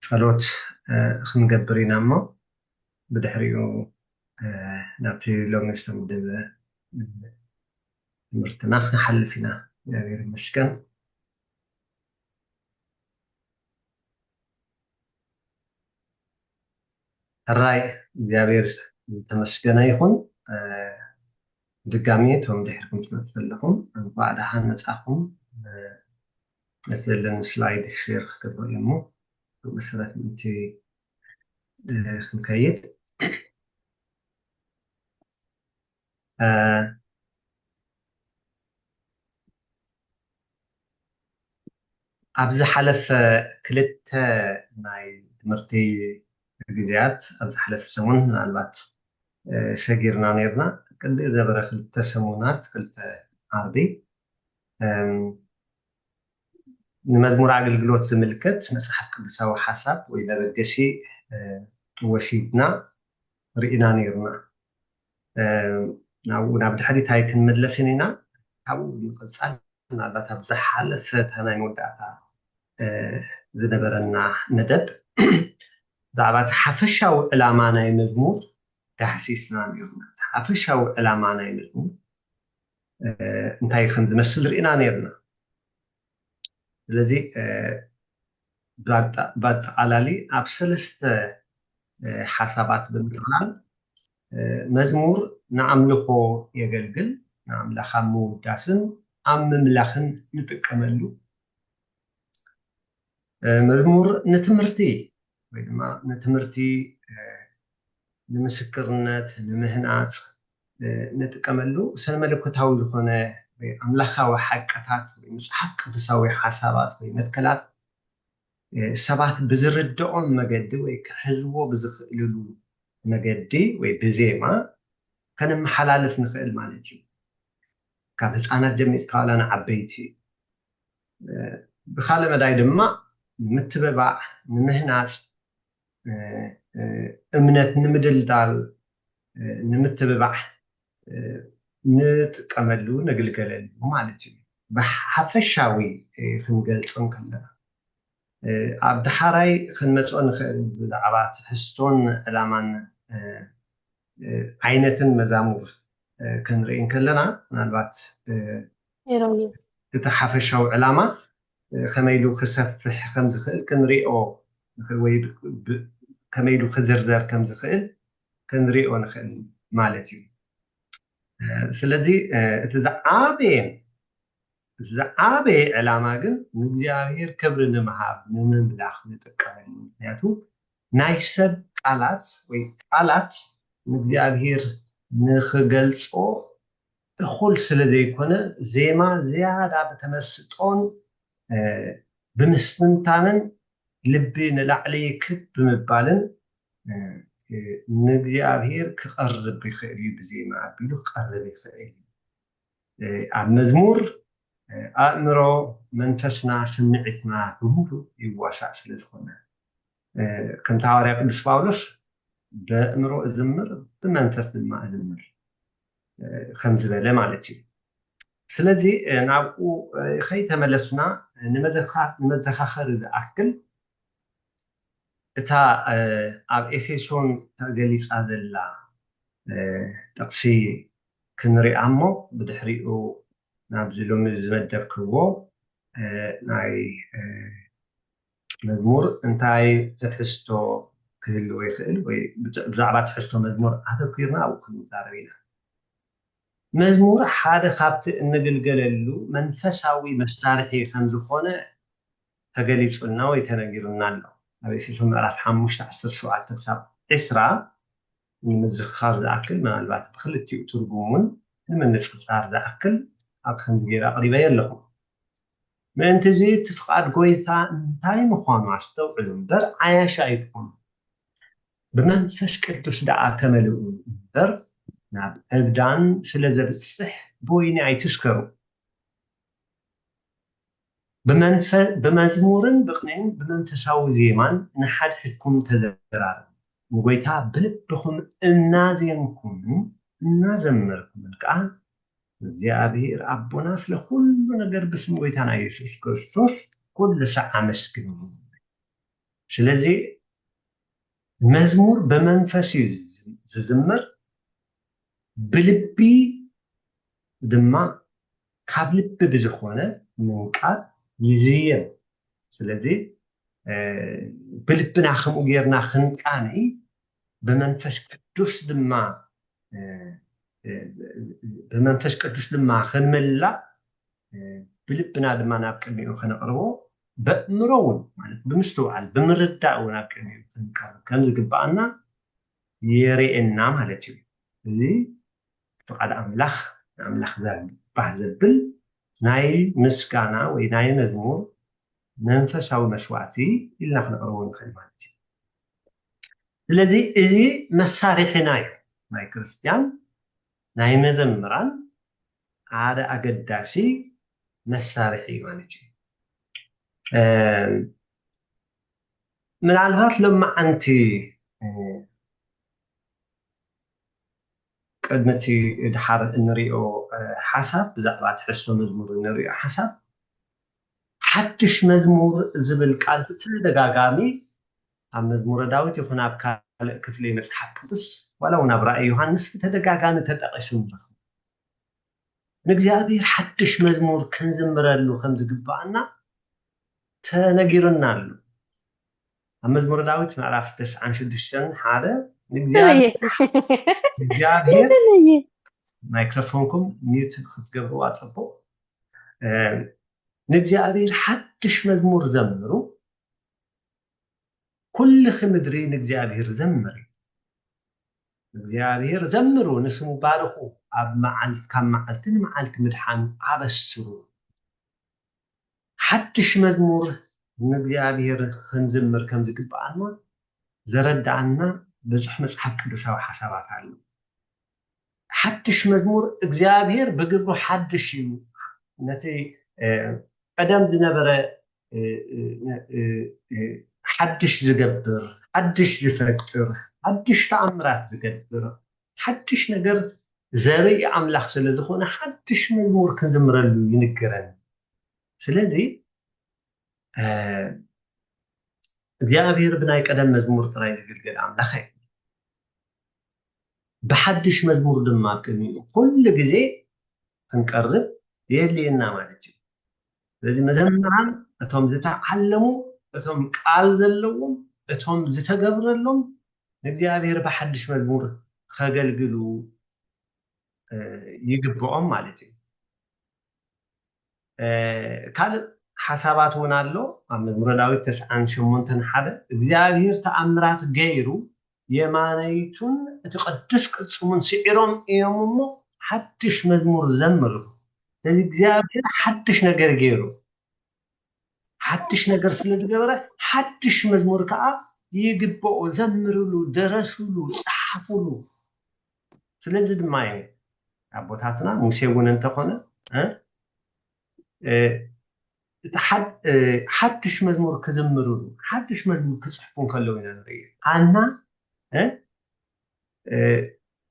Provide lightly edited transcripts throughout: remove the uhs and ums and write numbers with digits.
ጸሎት ክንገብር ኢና እሞ ብድሕሪኡ ናብቲ ሎሚ ዝተመደበ ትምህርትና ክንሓልፍ ኢና እግዚአብሔር ይመስገን ሕራይ እግዚአብሔር ተመስገነ ይኹን ድጋሚ እቶም ድሕርኩም ትመፁ ዘለኹም እንኳዕ ደሓን መፃኹም እቲ ዘለና ስላይድ ሼር ክግበር እዩ እሞ ብመሰረት እቲ ክንከይድ ኣብዚ ሓለፈ ክልተ ናይ ትምህርቲ ግዜያት ኣብዚ ሓለፈ ሰሙን ምናልባት ሸጊርና ነርና ቅዲ ዘበረ ክልተ ሰሙናት ክልተ ዓርቢ ንመዝሙር ኣገልግሎት ዝምልከት መፅሓፍ ቅዱሳዊ ሓሳብ ወይ መበገሲ ወሲድና ርኢና ነርና ናብ ድሕሪት ሃይ ክንመለስን ኢና ካብኡ ንቅፃል ምናልባት ኣብ ዝሓለፈ እታ ናይ መወዳእታ ዝነበረና መደብ ብዛዕባ እቲ ሓፈሻዊ ዕላማ ናይ መዝሙር ዳሕሲስና ነርና ሓፈሻዊ ዕላማ ናይ መዝሙር እንታይ ከም ዝመስል ርኢና ነርና ስለዚ በአጠቃላሊ ኣብ ሰለስተ ሓሳባት ብምጥቅላል መዝሙር ንኣምልኾ የገልግል ንኣምላኽ ምውዳስን ኣብ ምምላኽን ንጥቀመሉ መዝሙር ንትምህርቲ ወይ ድማ ንትምህርቲ ንምስክርነት ንምህናፅ ንጥቀመሉ ስነ መለኮታዊ ዝኾነ ወይ ኣምላኻዊ ሓቅታት ወይ መፅሓፍ ቅዱሳዊ ሓሳባት ወይ መትከላት ሰባት ብዝርድኦም መገዲ ወይ ክሕዝዎ ብዝኽእልሉ መገዲ ወይ ብዜማ ከነመሓላልፍ ንኽእል ማለት እዩ ካብ ህፃናት ጀሚርካ ዋላ ንዓበይቲ ብካልእ መዳይ ድማ ምትብባዕ ንምህናፅ እምነት ንምድልዳል ንምትብባዕ ንጥቀመሉ ነግልገለሉ ማለት እዩ ብሓፈሻዊ ክንገልፆም ከለና ኣብ ዳሓራይ ክንመፅኦ ንኽእል ብዛዕባ ትሕዝቶን ዕላማን ዓይነትን መዛሙር ክንሪኢ ከለና ምናልባት እቲ ሓፈሻዊ ዕላማ ከመይ ኢሉ ክሰፍሕ ከም ዝኽእል ክንሪኦ ወይ ከመይ ኢሉ ክዝርዘር ከም ዝኽእል ክንሪኦ ንኽእል ማለት እዩ ስለዚ እቲ ዝዓበየ ዕላማ ግን ንእግዚአብሔር ክብሪ ንምሃብ ንምምላኽ ንጥቀመሉ ምክንያቱ ናይ ሰብ ቃላት ወይ ቃላት ንእግዚአብሔር ንክገልፆ እኹል ስለ ዘይኮነ ዜማ ዝያዳ ብተመስጦን ብምስትንታንን ልቢ ንላዕሊ ክብ ብምባልን ንእግዚአብሔር ክቐርብ ይኽእል እዩ ብዜማ ኣቢሉ ክቐርብ ይኽእል እዩ ኣብ መዝሙር ኣእምሮ መንፈስና ስምዒትና ብምሉ ይዋሳእ ስለ ዝኾነ ከምቲ ሃዋርያ ቅዱስ ጳውሎስ በኣእምሮ እዝምር ብመንፈስ ድማ እዝምር ከም ዝበለ ማለት እዩ ስለዚ ናብኡ ከይተመለስና ንመዘኻኸሪ ዝኣክል እታ ኣብ ኤፌሶን ተገሊፃ ዘላ ጥቕሲ ክንሪኣ እሞ ብድሕሪኡ ናብዚ ሎሚ ዝመደብክዎ ናይ መዝሙር እንታይ ትሕዝቶ ክህልዎ ይኽእል ወይ ብዛዕባ ትሕዝቶ መዝሙር ኣተኲርና ኣብኡ ክንዛረብ ኢና መዝሙር ሓደ ካብቲ እንግልገለሉ መንፈሳዊ መሳርሒ ከም ዝኾነ ተገሊፁልና ወይ ተነጊሩና ኣሎ ኣብ ኤፌሶን ምዕራፍ 5:17 ክሳብ 20 ንምዝኻር ዝኣክል ምናልባት ብክልቲኡ ትርጉሙን ንምንፅፃር ዝኣክል ኣብ ከምዚ ጌራ ኣቕሪበየ ኣለኹ ምእንቲ እዚ እቲ ፍቓድ ጎይታ እንታይ ምዃኑ ኣስተውዕሉ እምበር ዓያሻ ኣይትኾኑ ብመንፈስ ቅዱስ ደኣ ተመልኡ እምበር ናብ ዕብዳን ስለ ዘብፅሕ ብወይኒ ኣይትስከሩ ብመዝሙርን ብቕኒን ብመንፈሳዊ ዜማን ንሓድሕድኩም ተዘራርቡ ንጎይታ ብልብኹም እናዜምኩም እናዘመርኩምን ከዓ እግዚአብሔር ኣቦና ስለ ኩሉ ነገር ብስም ጎይታና ኢየሱስ ክርስቶስ كل ساعة مسكن سلازي مزمور بمنفسي زمر بلبي دما ካብ ልቢ ብዝኾነ ምንቃት ይዝየም ስለዚ ብልብና ከምኡ ጌርና ክንቃንኢ ብመንፈስ ቅዱስ ድማ ክንምላእ ብልብና ድማ ናብ ቅድሚኡ ክነቅርቦ በእምሮ እውን ማለት ብምስትውዓል ብምርዳእ እውን ኣብ ቅድሚኡ ክንቀርብ ከም ዝግባአና የርእየና ማለት እዩ እዚ ፍቃድ ኣምላኽ ንኣምላኽ ባህ ዘብል ናይ ምስጋና ወይ ናይ መዝሙር መንፈሳዊ መስዋዕቲ ኢልና ክነቅርቦ ንኽእል ማለት እዩ ስለዚ እዚ መሳርሒና እዩ ናይ ክርስቲያን ናይ መዘምራን ሓደ ኣገዳሲ መሳርሒ እዩ ማለት እዩ ምናልባት ሎማዓንቲ ቅድመቲ ድሓር እንሪኦ ሓሳብ ብዛዕባ ትሕዝቶ መዝሙር እንሪኦ ሓሳብ ሓድሽ መዝሙር ዝብል ቃል ብተደጋጋሚ ኣብ መዝሙረ ዳዊት ይኹን ኣብ ካልእ ክፍሊ መፅሓፍ ቅዱስ ዋላ እውን ኣብ ራእይ ዮሃንስ ብተደጋጋሚ ተጠቂሱ ንረኽቦ ንእግዚኣብሔር ሓድሽ መዝሙር ክንዝምረሉ ከም ዝግባአና ተነጊሩና ኣሎ ኣብ መዝሙረ ዳዊት ምዕራፍ 96 ሓደ ንእግዚኣብሔር ማይክሮፎንኩም ሚዩት ክትገብሩ ኣፀቡቅ ንእግዚኣብሔር ሓድሽ መዝሙር ዘምሩ ኩልኺ ምድሪ ንእግዚኣብሔር ዘምር እግዚአብሔር ዘምሩ ንስሙ ባርኹ ኣብ መዓልት ካብ መዓልቲ ንመዓልቲ ምድሓን ኣበስሩ ሓድሽ መዝሙር ንእግዚኣብሔር ክንዝምር ከም ዝግባአና ዘረዳእና ብዙሕ መፅሓፍ ቅዱሳዊ ሓሳባት ኣሎ ሓድሽ መዝሙር እግዚአብሔር ብግብሩ ሓድሽ እዩ ነቲ ቀደም ዝነበረ ሓድሽ ዝገብር ሓድሽ ዝፈጥር ሓድሽ ተኣምራት ዝገብር ሓድሽ ነገር ዘርኢ ኣምላኽ ስለ ዝኾነ ሓድሽ መዝሙር ክንዝምረሉ ይንገረን ስለዚ እግዚአብሔር ብናይ ቀደም መዝሙር ጥራይ ዝግልገል ኣምላኽ እዩ بحدش مزمور دم كمي كل جزء تنقرب يلينا مالتي لذي مزمران أتوم زتعلموا أتوم قال زلهم أتوم زتجبر لهم نبدي أبير بحدش مزمور خجل جلو يجبرهم مالتي كان حسابات ونالو عم مزمور داوود 98 حدا እግዚአብሔር ተአምራት ገይሩ የማነይቱን ተቀድስ ቅጽሙን ሲዕሮም እየምሞ ሓድሽ መዝሙር ዘምሩ ስለዚህ እግዚአብሔር ሓድሽ ነገር ገይሩ ሓድሽ ነገር ስለዝገበረ ሓድሽ መዝሙር ከዓ ይግበኦ ዘምሩሉ ደረሱሉ ጻሕፉሉ ስለዚህ ድማ አቦታትና ሙሴ እውን እንተኾነ ሓድሽ መዝሙር ክዝምሩሉ ሓድሽ መዝሙር ክጽሕፉን ከለው ኢና ንርኢ ኣና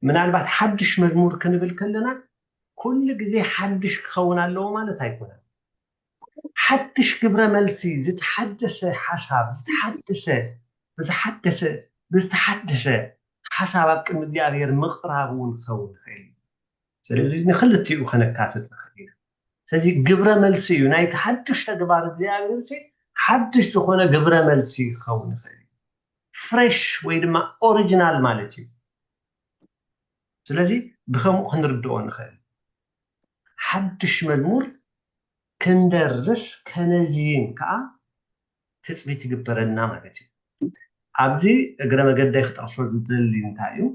ምናልባት ሓድሽ መዝሙር ክንብል ከለና ኩሉ ግዜ ሓድሽ ክኸውን ኣለዎ ማለት ኣይኮነን ሓድሽ ግብረ መልሲ ዝተሓደሰ ሓሳብ ዝተሓደሰ ሓሳብ ኣብ ቅድሚ እግዚአብሔር ምቕራብ እውን ክኸውን ይኽእል ስለዚ ንክልቲኡ ከነካትት ንኽእል ኢና ስለዚ ግብረ መልሲ እዩ ናይ ሓድሽ ተግባር እግዚአብሔር ሓድሽ ዝኾነ ግብረ መልሲ ክኸውን ይኽእል ፍሬሽ ወይ ድማ ኦሪጂናል ማለት እዩ ስለዚ ብከምኡ ክንርድኦ ንኽእል ሓድሽ መዝሙር ክንደርስ ከነዚህን ከዓ ትፅቢት ይግበረና ማለት እዩ ኣብዚ እግረ መገዳይ ክጠቕሶ ዝደሊ እንታይ እዩ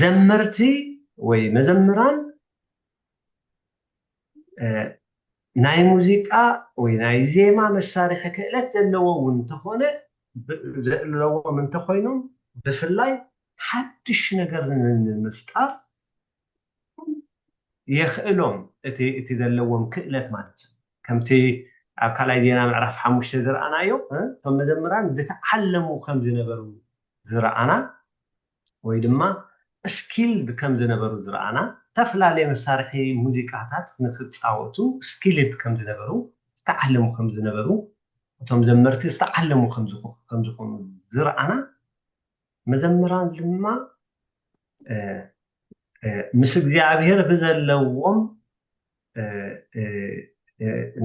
ዘመርቲ ወይ መዘምራን ናይ ሙዚቃ ወይ ናይ ዜማ መሳርሒ ክእለት ዘለዎ እውን እንተኾነ ዘለዎም እንተኮይኖም ብፍላይ ሓድሽ ነገር ንምፍጣር የኽእሎም እቲ ዘለዎም ክእለት ማለት እዩ ከምቲ ኣብ ካልኣይ ዜና ምዕራፍ 5 ዝረኣናዮ እቶም መዘምራን ዝተዓለሙ ከም ዝነበሩ ዝረኣና ወይ ድማ ስኪልድ ከም ዝነበሩ ዝረኣና ተፈላለየ መሳርሒ ሙዚቃታት ንክፃወቱ ስኪልድ ከም ዝነበሩ استعلموا خمس نبروا وتم زمرتي استعلموا خمس خون زرعنا مزمران لما مس እግዚአብሔር ብዘለዎም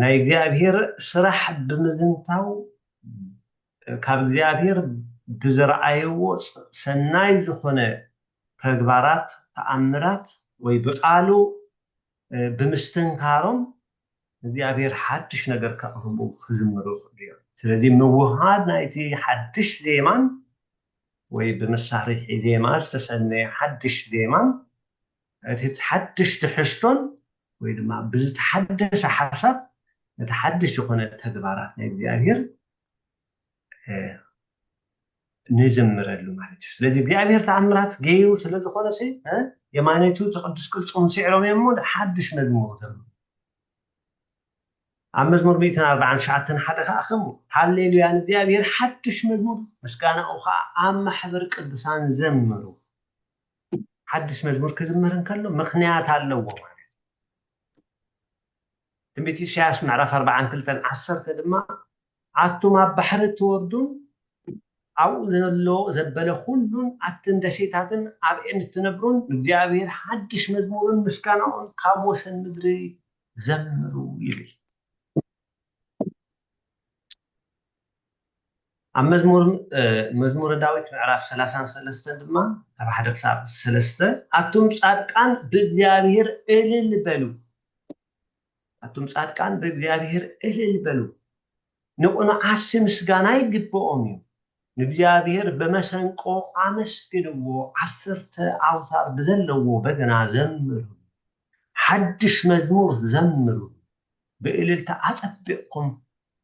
ናይ እግዚአብሔር ስራሕ ብምዝንታው ካብ እግዚአብሔር ብዝረአይዎ ሰናይ ዝኾነ ተግባራት ተአምራት ወይ ብቃሉ ብምስትንካሮም እግዚአብሔር ሓድሽ ነገር ከቅርቡ ክዝምሩ ይኽእሉ እዮም ስለዚ ምውሃድ ናይቲ ሓድሽ ዜማን ወይ በመሳሪሕ ዜማ ዝተሰነየ ሓድሽ ዜማን እቲ ሓድሽ ትሕዝቶን ወይ ድማ ብዝተሓደሰ ሓሳብ እቲ ሓድሽ ዝኾነ ተግባራት ናይ እግዚአብሔር ንዝምረሉ ማለት እዩ ስለዚ እግዚአብሔር ተኣምራት ገይሩ ስለዝኾነ የማነቱ ትቅዱስ ቅልፁም ስዕሮም እዮም እሞ ሓድሽ መዝሙር ዘምሩ ኣብ መዝሙር 149 ሓደ ከዓ ከምኡ ሃሌሉያ ንእግዚአብሔር ሓድሽ መዝሙር ምስጋናኡ ከዓ ኣብ ማሕበር ቅዱሳን ዘምሩ ሓድሽ መዝሙር ክዝመር እንከሎ ምክንያት ኣለዎ ማለት ትንቢት ኢሳያስ ምዕራፍ 42 10 ድማ ኣቱም ኣብ ባሕሪ ትወርዱን ኣብኡ ዘሎ ዘበለ ኩሉን ኣትን ደሴታትን ኣብአን እትነብሩን እግዚአብሔር ሓድሽ መዝሙርን ምስጋናኡን ካብ ወሰን ምድሪ ዘምሩ ይብል ኣብ መዝሙር ዳዊት ምዕራፍ 33 ድማ ኣብ 1-3 ኣቱም ጻድቃን ብእግዚአብሔር እልል በሉ ኣቱም ጻድቃን ብእግዚአብሔር እልል በሉ ንቑኑዓት ምስጋና ይግብኦም እዩ ንእግዚአብሔር በመሰንቆ ኣመስግንዎ 10 ኣውታር ብዘለዎ በገና ዘምሩ ሓድሽ መዝሙር ዘምሩ ብእልልታ ኣጸቢቕኩም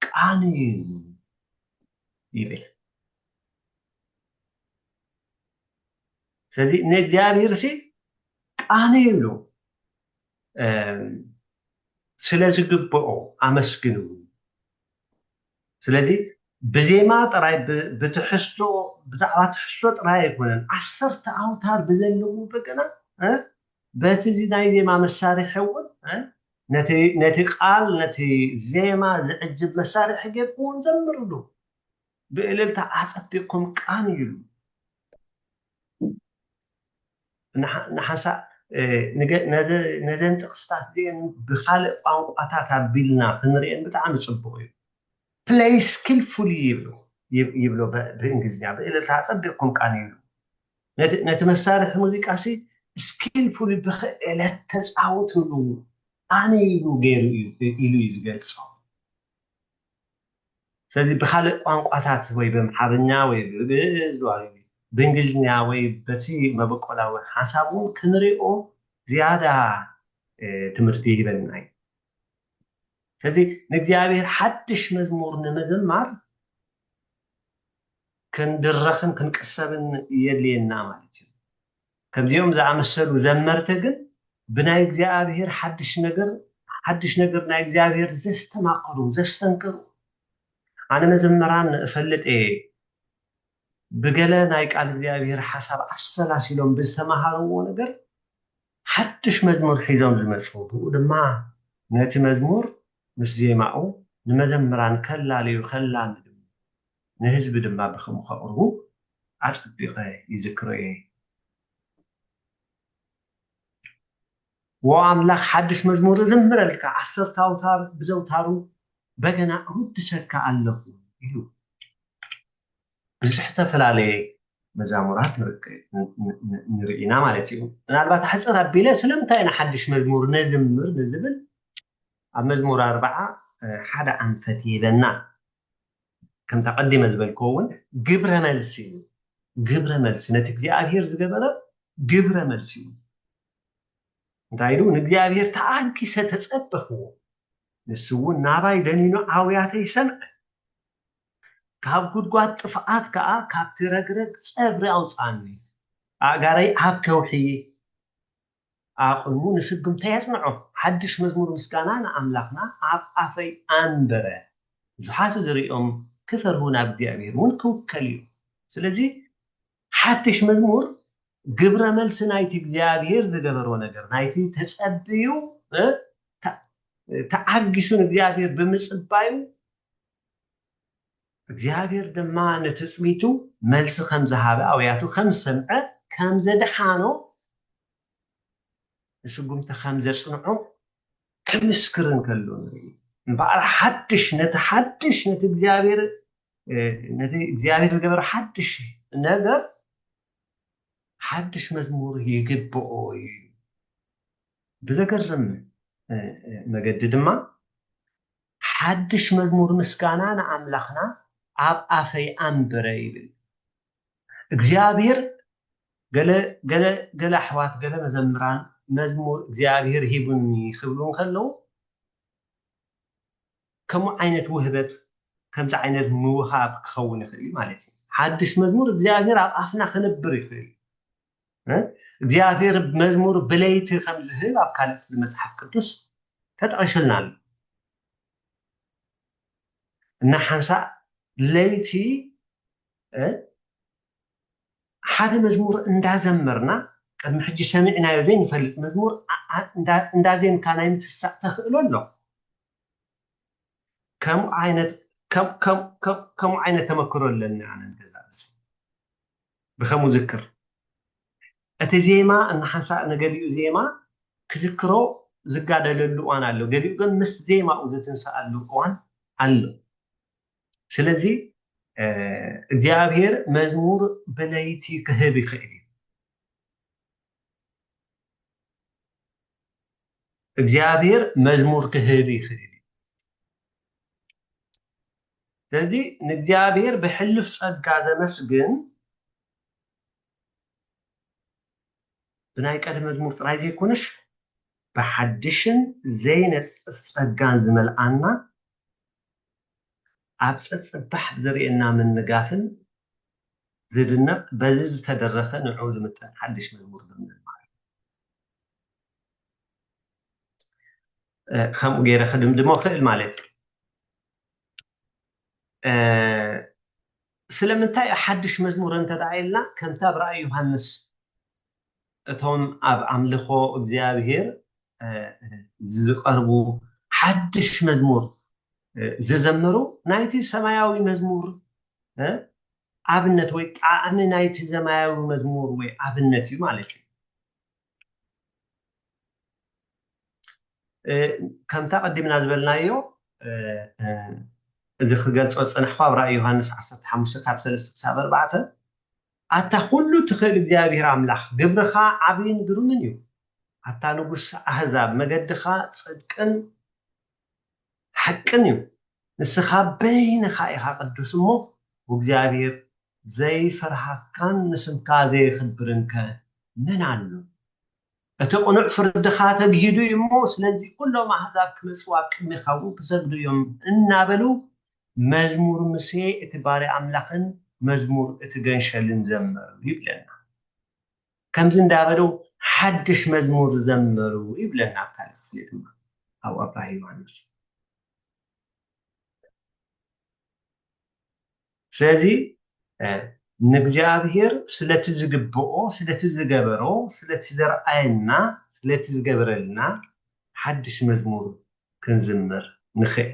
ቃንዩ ይብል ስለዚ ንእግዚአብሔር ቃንዩ ይብሉ ስለዝግብኦ ኣመስግኑ ስለዚ ብዜማ ጥራይ ብትሕዝቶ ብዛዕባ ትሕዝቶ ጥራይ ኣይኮነን 10 ኣውታር ብዘለዎ በገና በቲ ናይ ዜማ መሳርሒ እውን ነቲ ቃል ነቲ ዜማ ዝዕጅብ መሳርሒ ጌርኩም ዘምርሉ ብእልልታ ኣጸቢቕኩም ቃንዩ ንሓንሳ ነዘን ጥቅስታት እዚአን ብካልእ ቋንቋታት ኣቢልና ክንሪአን ብጣዕሚ ፅቡቅ እዩ play skillfully ይብሎ በእንግሊዝኛ ብእልልታ ኣጸቢቕኩም ቃንዩ ነቲ መሳርሒ ሙዚቃ skillfully ብክእለት ተፃውትሉ ቃንዩ ገይሩ ኢሉ እዩ ዝገልፆ ስለዚ ብካልእ ቋንቋታት ወይ በምሓርኛ ወይ ብግዕዝ ወይ ብእንግሊዝኛ ወይ በቲ መበቆላዊ ሓሳብ እውን ክንሪኦ ዝያዳ ትምህርቲ ይህበና እዩ ስለዚ ንእግዚአብሔር ሓድሽ መዝሙር ንምዝማር ክንድረኽን ክንቅሰብን የድልየና ማለት እዩ ከምዚኦም ዝኣመሰሉ ዘመርተ ግን ብናይ እግዚአብሔር ሓድሽ ነገር ናይ እግዚአብሔር ዘስተማቕሩ ዘስተንክሩ ኣነ መዘመራን እፈልጥ ብገለ ናይ ቃል እግዚአብሔር ሓሳብ ኣሰላሲሎም ብዝተማሃርዎ ነገር ሓድሽ መዝሙር ሒዞም ዝመፁ ብኡ ድማ ነቲ መዝሙር ምስ ዜማኡ ንመዘምራን ከላልዩ ከላምዱ ንህዝቢ ድማ ብከምኡ ከቅርቡ ኣፀቢቐ ይዝክሮ እየ ወኣምላኽ ሓድሽ መዝሙር ዝምረልካ 10 ኣውታር ብዘውታሩ በገና እውድሰካ ኣለኹ ኢሉ ብዙሕ ዝተፈላለየ መዛሙራት ንርኢና ማለት እዩ ምናልባት ሓፀር ኣቢለ ስለምንታይ ኢና ሓድሽ መዝሙር ነዝምር ንዝብል ኣብ መዝሙር 40 ሓደ ኣንፈት ይህበና ከም ተቀዲመ ዝበልክዎ እውን ግብረ መልሲ ነቲ እግዚአብሔር ዝገበረ ግብረ መልሲ እዩ እንታይ ኢሉ ንእግዚአብሔር ተኣንኪሰ ተፀበኽዎ ንሱ እውን ናባይ ደኒኑ ዓውያተይ ሰምዐ ካብ ጉድጓድ ጥፍኣት ከዓ ካብቲ ረግረግ ፀብሪ ኣውፃኒ ኣእጋረይ ኣብ ከውሒ ኣቕድሙ ንስግምተይ የፅንዖ ሓድሽ መዝሙር ምስጋና ንኣምላኽና ኣብ ኣፈይ ኣንበረ ብዙሓት ዝሪኦም ክፈርሁ ናብ እግዚአብሔር እውን ክውከል እዩ ስለዚ ሓድሽ መዝሙር ግብረ መልሲ ናይቲ እግዚአብሔር ዝገበሮ ነገር ናይቲ ተፀብዩ ተዓጊሱን እግዚአብሔር ብምፅባዩ እግዚአብሔር ድማ ነትፅቢቱ መልሲ ከም ዝሃበ ኣውያቱ ከም ዝሰምዐ ከም ዘድሓኖ ንስጉምቲ ከም ዘፅንዖ ከምስክርን ከሎ ንርኢ እምበኣር ሓድሽ ነቲ እግዚአብሔር ዝገበረ ሓድሽ ነገር ሓድሽ መዝሙር ይግብኦ እዩ ብዘገርም መገዲ ድማ ሓድሽ መዝሙር ምስጋና ንኣምላኽና ኣብ ኣፈይ ኣንበረ ይብል እግዚአብሔር ገለ ኣሕዋት ገለ መዘምራን መዝሙር እግዚአብሔር ሂቡኒ ክብሉ ከለው ከምኡ ዓይነት ውህበት ከምዚ ዓይነት ምውሃብ ክኸውን ይኽእል ማለት እዩ ሓድሽ መዝሙር እግዚአብሔር ኣብ ኣፍና ክነብር ይኽእል እግዚአብሔር መዝሙር ብለይቲ ከም ዝህብ ኣብ ካልእ መጽሓፍ ቅዱስ ተጠቒሱልና ኣሎ እና ሓንሳእ ለይቲ ሓደ መዝሙር እንዳዘመርና ቅድሚ ሕጂ ሰሚዕናዮ ዘይንፈልጥ መዝሙር እንዳዜምካ ናይ ምትሳእ ተኽእሎ ኣሎ ከምኡ ዓይነት ተመክሮ ኣለኒ ኣነ ንገዛእሲ ብከምኡ ዝክር እቲ ዜማ እናሓንሳእ ነገሊኡ ዜማ ክዝክሮ ዝጋደለሉ እዋን ኣሎ ገሊኡ ግን ምስ ዜማኡ ዝትንሳኣሉ እዋን ኣሎ ስለዚ እግዚአብሔር መዝሙር ብለይቲ ክህብ ይኽእል እዩ እግዚአብሔር መዝሙር ክህብ ይኽእል እዩ ስለዚ ንእግዚአብሔር ብሕልፍ ፀጋ ዘመስግን ብናይ ቀደም መዝሙር ጥራይ ዘይኮነሽ ብሓድሽን ዘይነፅፍ ፀጋን ዝመልኣና ኣብ ፀፅባሕ ዝርአና ምንጋፍን ዝድነቕ በዚ ዝተደረኸ ንዑ ዝምጥን ሓድሽ መዝሙር ዝምል ማለት ከምኡ ገይረ ክድምድሞ ክእል ማለት እዩ ስለምንታይ ሓድሽ መዝሙር እንተደኣየልና ከምታ ኣብ ራእይ ዮሃንስ እቶም ኣብ ኣምልኾ እግዚአብሔር ዝቐርቡ ሓድሽ መዝሙር ዝዘመሩ ናይቲ ሰማያዊ መዝሙር ኣብነት ወይ ጣዕሚ ናይቲ ሰማያዊ መዝሙር ወይ ኣብነት እዩ ማለት እዩ ከምታ ቀዲምና ዝበልናዮ እዚ ክገልፆ ፀናሕኳ ኣብ ራእይ ዮሃንስ 15 ካብ 3 ክሳብ 4 ኣታ ኩሉ ትኽእል እግዚአብሔር ኣምላኽ ግብርኻ ዓብይን ግሩምን እዩ ኣታ ንጉስ ኣህዛብ መገድኻ ፅድቅን ሓቅን እዩ ንስኻ በይንኻ ኢኻ ቅዱስ እሞ እግዚአብሔር ዘይፈርሃካን ንስምካ ዘይኽብርን ከ ምን ኣሎ እቲ ቁኑዕ ፍርድኻ ተግሂዱ እዩ እሞ ስለዚ ኩሎም ኣህዛብ ክመፅኡ ኣብ ቅድሚኻ እውን ክሰግዱ እዮም እናበሉ መዝሙር ሙሴ እቲ ባርያ ኣምላኽን መዝሙር እቲ ገንሸልን ዘመሩ ይብለና ከምዚ እንዳበሉ ሓድሽ መዝሙር ዘመሩ ይብለና ኣብ ካልእ ክፍሊ ድማ ኣብ ራእይ ዮሃንስ ስለዚ ንእግዚአብሔር ስለቲ ዝግብኦ ስለቲ ዝገበሮ ስለቲ ዘርኣየና ስለቲ ዝገበረልና ሓድሽ መዝሙር ክንዝምር ንኽእል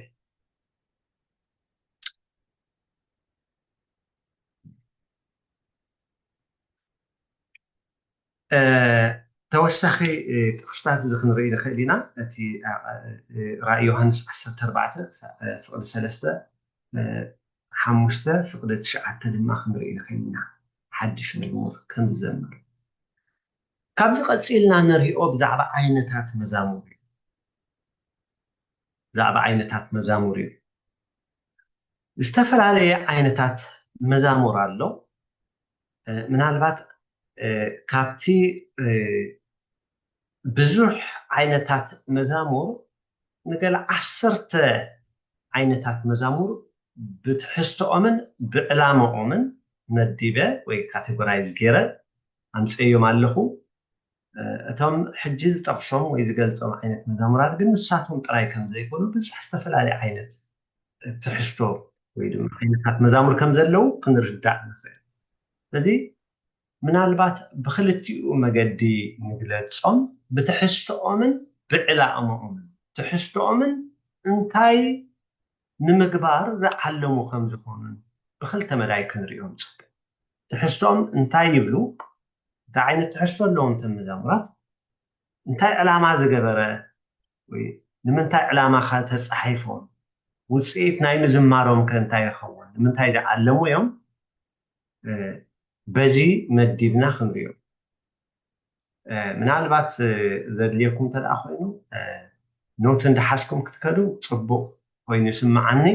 ተወሳኺ ጥቅስታት እዚ ክንርኢ ንኽእል ኢና እቲ ራእይ ዮሃንስ 14 ፍቅዲ 3 5 ፍቅዲ 9 ድማ ክንርኢ ንኽእል ኢና ሓድሽ መዝሙር ከም ዝዘምር ካብዚ ቀፂልና ንሪኦ ብዛዕባ ዓይነታት መዛሙር እዩ ብዛዕባ ዓይነታት መዛሙር እዩ ዝተፈላለየ ዓይነታት መዛሙር ኣሎ ምናልባት ካብቲ ብዙሕ ዓይነታት መዛሙር ንገለ 10 ዓይነታት መዛሙር ብትሕዝቶኦምን ብዕላምኦምን መዲበ ወይ ካቴጎራይዝ ገይረ ኣምፅዮም ኣለኹ እቶም ሕጂ ዝጠቕሶም ወይ ዝገልፆም ዓይነት መዛሙራት ግን ንሳቶም ጥራይ ከም ዘይኮኑ ብዙሕ ዝተፈላለየ ዓይነት ትሕዝቶ ወይ ድማ ዓይነታት መዛሙር ከም ዘለው ክንርዳእ ንኽእል ስለዚ ምናልባት ብክልቲኡ መገዲ ንግለፆም ብትሕዝቶኦምን ብዕላምኦምን ትሕዝቶኦምን እንታይ ንምግባር ዝዓለሙ ከም ዝኾኑን ብክልተ መዳይ ክንሪኦም ንፅበ ትሕዝቶኦም እንታይ ይብሉ እንታይ ዓይነት ትሕዝቶ ኣለዎም እቶም መዛሙራት እንታይ ዕላማ ዝገበረ ወይ ንምንታይ ዕላማ ኸ ተፃሒፎም ውፅኢት ናይ ምዝማሮም ከ እንታይ ይኸውን ንምንታይ ዝዓለሙ እዮም በዚ መዲብና ክንሪኦም ምናልባት ዘድልየኩም እንተደኣ ኮይኑ ኖት እንዳሓዝኩም ክትከዱ ፅቡቅ ኮይኑ ይስማዓኒ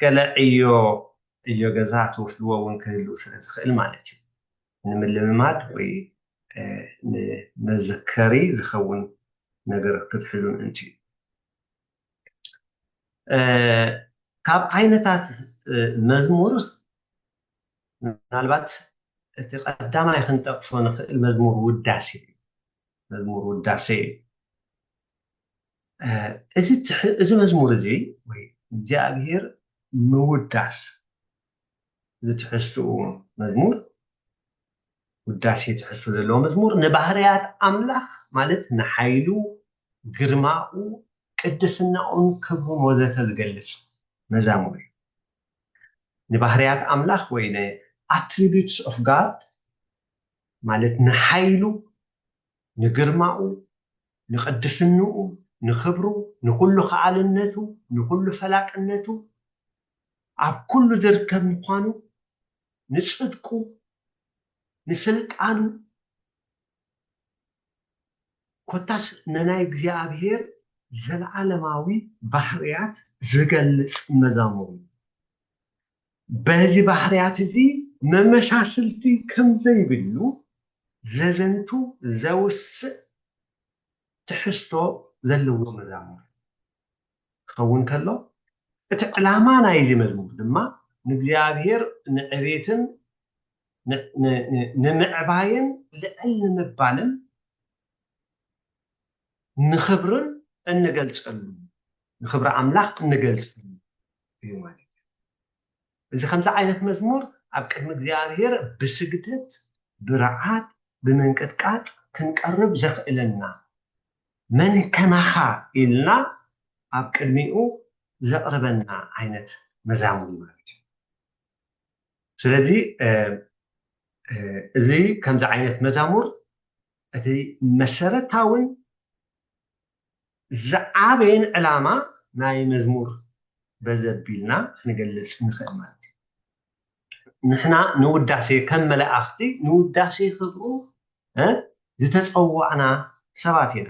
ገለ እዮ ገዛ ትወስድዎ እውን ክህሉ ስለ ዝኽእል ማለት እዩ ንምልምማድ ወይ ንመዘከሪ ዝኸውን ነገር ክትሕዙ ምእንቲ ካብ ዓይነታት መዝሙር ምናልባት እቲ ቀዳማይ ክንጠቅሶ ንኽእል መዝሙር ውዳሴ እዚ መዝሙር እዚ ወይ እግዚኣብሔር ምውዳስ ዝትሕዝትኡ መዝሙር ውዳሴ ትሕዝቱ ዘለዎ መዝሙር ንባህርያት ኣምላኽ ማለት ንሓይሉ ግርማኡ ቅድስናኡን ክብሩን ወዘተ ዝገልፅ መዛሙር እዩ ንባህርያት ኣምላኽ ወይ attributes of God ማለት ንሓይሉ ንግርማኡ ንቅድስንኡ ንክብሩ ንኩሉ ከዓልነቱ ንኩሉ ፈላቅነቱ ኣብ ኩሉ ዝርከብ ምኳኑ ንፅድቁ ንስልጣኑ ኮታስ ንናይ እግዚኣብሔር ዘለዓለማዊ ባህርያት ዝገልፅ መዛሙር በዚ ባህርያት እዚ መመሳሰልቲ ከም ዘይብሉ ዘዘንቱ ዘውስእ ትሕዝቶ ዘለዎ መዛሙር ክኸውን ከሎ እቲ ዕላማ ናይዚ መዝሙር ድማ ንእግዚኣብሔር ንዕቤትን ንምዕባይን ልዕል ንምባልን ንክብርን እንገልፀሉ ንክብሪ ኣምላኽ እንገልፀሉ እዩ ማለት እዩ እዚ ከምዚ ዓይነት መዝሙር ኣብ ቅድሚ እግዚኣብሔር ብስግደት ብርዓት ብምንቅጥቃጥ ክንቀርብ ዘኽእለና መን ከማኻ ኢልና ኣብ ቅድሚኡ ዘቕርበና ዓይነት መዛሙር ማለት እዩ ስለዚ እዚ ከምዚ ዓይነት መዛሙር እቲ መሰረታውን ዝዓበየን ዕላማ ናይ መዝሙር በዘቢልና ክንገልፅ ንኽእል ማለት እዩ ንሕና ንውዳሴ ከም መላእኽቲ ንውዳሴ ክብሩ ዝተፀዋዕና ሰባት ኢና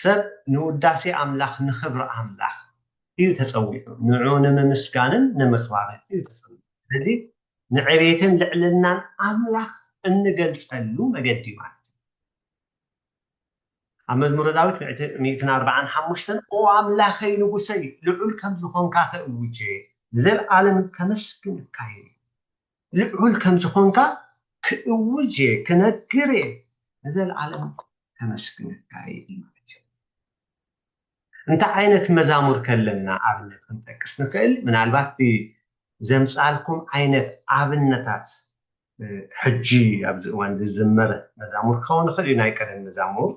ሰብ ንውዳሴ ኣምላኽ ንክብሪ ኣምላኽ እዩ ተፀዊዑ ንዑ ንምምስጋንን ንምኽባርን እዩ ተፀዊዑ ስለዚ ንዕቤትን ልዕልናን ኣምላኽ እንገልፀሉ መገዲ ማለት እዩ ኣብ መዝሙረ ዳዊት 145 ኦ ኣምላኸይ ንጉሰይ ልዑል ከም ዝኾንካ ክእውጀ ዘለዓለም ከመስግንካ ልዑል ከም ዝኾንካ ክእውጀ ክነግር ዘለዓለም ከመስግንካ ማለት እዩ እንታይ ዓይነት መዛሙር ከለና ኣብነት ክንጠቅስ ንኽእል ምናልባት ዘምፃልኩም ዓይነት ኣብነታት ሕጂ ኣብዚ እዋን ዝዝመረ መዛሙር ክኸውን ይኽእል እዩ ናይ ቀደም መዛሙር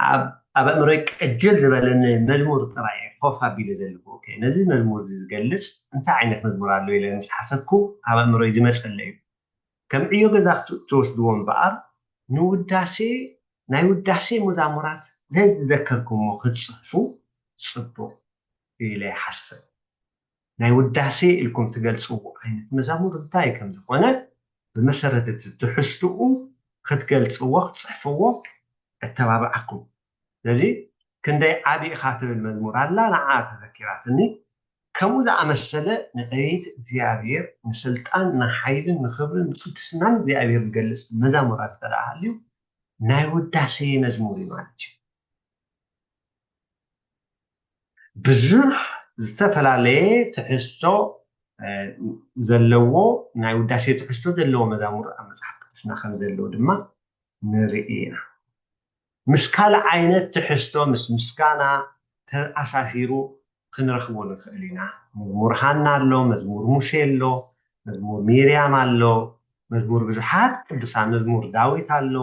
ኣብ ኣእምሮይ ቅጅል ዝበለኒ መዝሙር ጥራይ ኮፍ ኣቢለ ዘለዎ ነዚ መዝሙር ዝገልፅ እንታይ ዓይነት መዝሙር ኣሎ ኢለ ምስ ሓሰብኩ ኣብ ኣእምሮይ ዝመፀለ እዩ ከም ዕዮ ገዛ ትወስድዎ እምበኣር ንውዳሴ ናይ ውዳሴ መዛሙራት ዘይዝዘከርኩሞ ክትፅሕፉ ፅቡቅ ኢለ ይሓስብ ናይ ውዳሴ ኢልኩም ትገልፅዎ ዓይነት መዛሙር እንታይ ከም ዝኾነ ብመሰረት ትሕዝትኡ ክትገልፅዎ ክትፅሕፍዎ እተባብዓኩም ስለዚ ክንደይ ዓብይ ኢኻ ትብል መዝሙር ኣላ ንዓ ተዘኪራትኒ ከምኡ ዝኣመሰለ ንዕቤት እግዚኣብሔር ንስልጣን ንሓይልን ንክብርን ንቅድስናን እግዚኣብሔር ዝገልፅ መዛሙራት ተረኣሃልዩ ናይ ውዳሴ መዝሙር እዩ ማለት እዩ ብዙሕ ዝተፈላለየ ትሕዝቶ ዘለዎ ናይ ውዳሴ ትሕዝቶ ዘለዎ መዛሙር ኣብ መፅሓፍ ቅዱስና ከም ዘለዎ ድማ ንርኢ ኢና ምስ ካልእ ዓይነት ትሕዝቶ ምስ ምስጋና ተኣሳሲሩ ክንረኽቦ ንኽእል ኢና መዝሙር ሃና ኣሎ መዝሙር ሙሴ ኣሎ መዝሙር ሚርያም ኣሎ መዝሙር ብዙሓት ቅዱሳን መዝሙር ዳዊት ኣሎ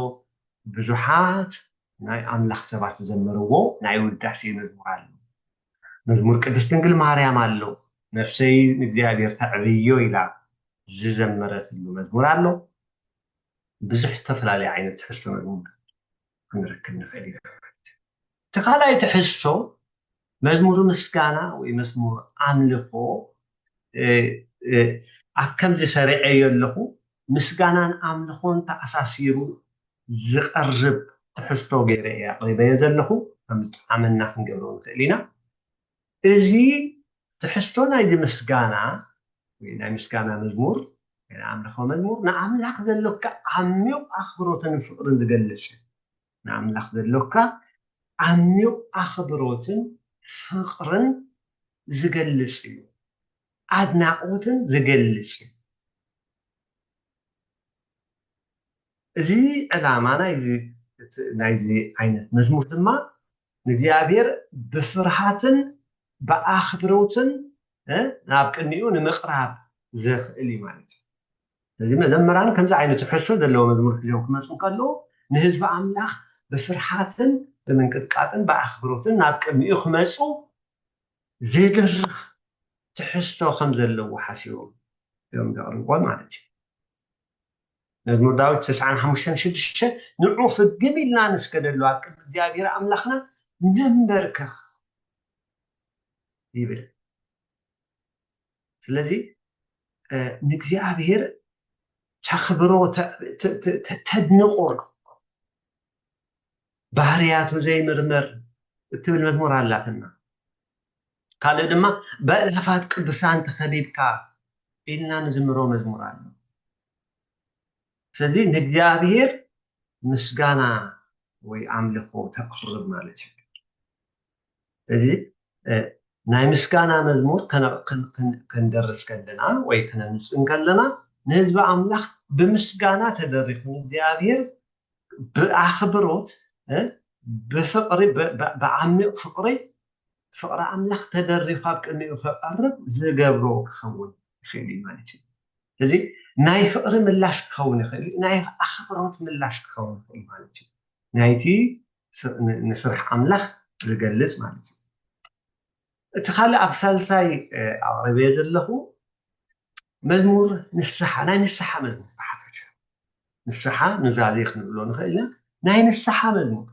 ብዙሓት ናይ ኣምላኽ ሰባት ዝዘመርዎ ናይ ውዳሴ መዝሙር ኣሎ መዝሙር ቅድስት ድንግል ማርያም ኣሎ ነፍሰይ ንእግዚአብሔር ተዕብዮ ኢላ ዝዘመረትሉ መዝሙር ኣሎ ብዙሕ ዝተፈላለየ ዓይነት ትሕዝቶ መዝሙር ክንረክብ ንኽእል ኢና እቲ ካልኣይ ትሕዝቶ መዝሙር ምስጋና ወይ መዝሙር ኣምልኾ ኣብ ከምዚ ሰሪዐዮ ኣለኹ ምስጋናን ኣምልኾን ተኣሳሲሩ ዝቐርብ ትሕዝቶ ገይረ እየ ኣቕሪበዮ ዘለኹ ከም ዝጠዓመና ክንገብሮ ንኽእል ኢና እዚ ትሕዝቶ ናይዚ ምስጋና ወይ ናይ ምስጋና መዝሙር ናይ ኣምልኾ መዝሙር ንኣምላኽ ዘለካ ዓሚቕ ኣኽብሮትን ፍቕርን ዝገልጽ እዩ ንኣምላኽ ዘለካ ዓሚቕ ኣኽብሮትን ፍቕርን ዝገልጽ እዩ ኣድናቆትን ዝገልጽ እዩ እዚ ዕላማ ናይዚ ዓይነት መዝሙር ድማ ንእግዚአብሔር ብፍርሃትን ብኣኽብሮትን ናብ ቅድሚኡ ንምቕራብ ዘኽእል እዩ ማለት እዩ ስለዚ መዘምራን ከምዚ ዓይነት ትሕዝቶ ዘለዎ መዝሙር ሒዞም ክመፁ ከለዉ ንህዝቢ ኣምላኽ ብፍርሃትን ብምንቅጥቃጥን ብኣኽብሮትን ናብ ቅድሚኡ ክመፁ ዝድርኽ ትሕዝቶ ከም ዘለዎ ሓሲቦም እዮም ዘቕርብዎ ማለት እዩ መዝሙር ዳዊት 95:6 ንዑ ፍግም ኢልና ንስገደሉ ኣብ ቅድሚ እግዚኣብሔር ኣምላኽና ነንበርክኽ ይብል ስለዚ ንእግዚአብሔር ተኽብሮ ተድንቆ ባህርያቱ ዘይምርመር እትብል መዝሙር ኣላትና ካልእ ድማ በእላፋት ቅዱሳን ተኸቢብካ ኢልና ንዝምሮ መዝሙር ኣሎ ስለዚ ንእግዚአብሔር ምስጋና ወይ ኣምልኾ ተቕርብ ማለት እዩ እዚ ናይ ምስጋና መዝሙር ክንደርስ ከለና ወይ ክነንፅን ከለና ንህዝቢ ኣምላኽ ብምስጋና ተደሪኹ ንእግዚአብሔር ብኣኽብሮት ብፍቕሪ ብዓሚቕ ፍቕሪ ፍቕሪ ኣምላኽ ተደሪኹ ኣብ ቅድሚኡ ክቐርብ ዝገብሮ ክኸውን ይኽእል እዩ ማለት እዩ ስለዚ ናይ ፍቕሪ ምላሽ ክኸውን ይኽእል እዩ ናይ ኣኽብሮት ምላሽ ክኸውን ይኽእል ማለት እዩ ናይቲ ንስራሕ ኣምላኽ ዝገልጽ ማለት እዩ እቲ ካልእ ኣብ ሳልሳይ ኣቕሪበዮ ዘለኹ መዝሙር ንስሓ ናይ ንስሓ መዝሙር ብሓፈሻ ንስሓ ኑዛዜ ክንብሎ ንኽእል ኢና ናይ ንስሓ መዝሙር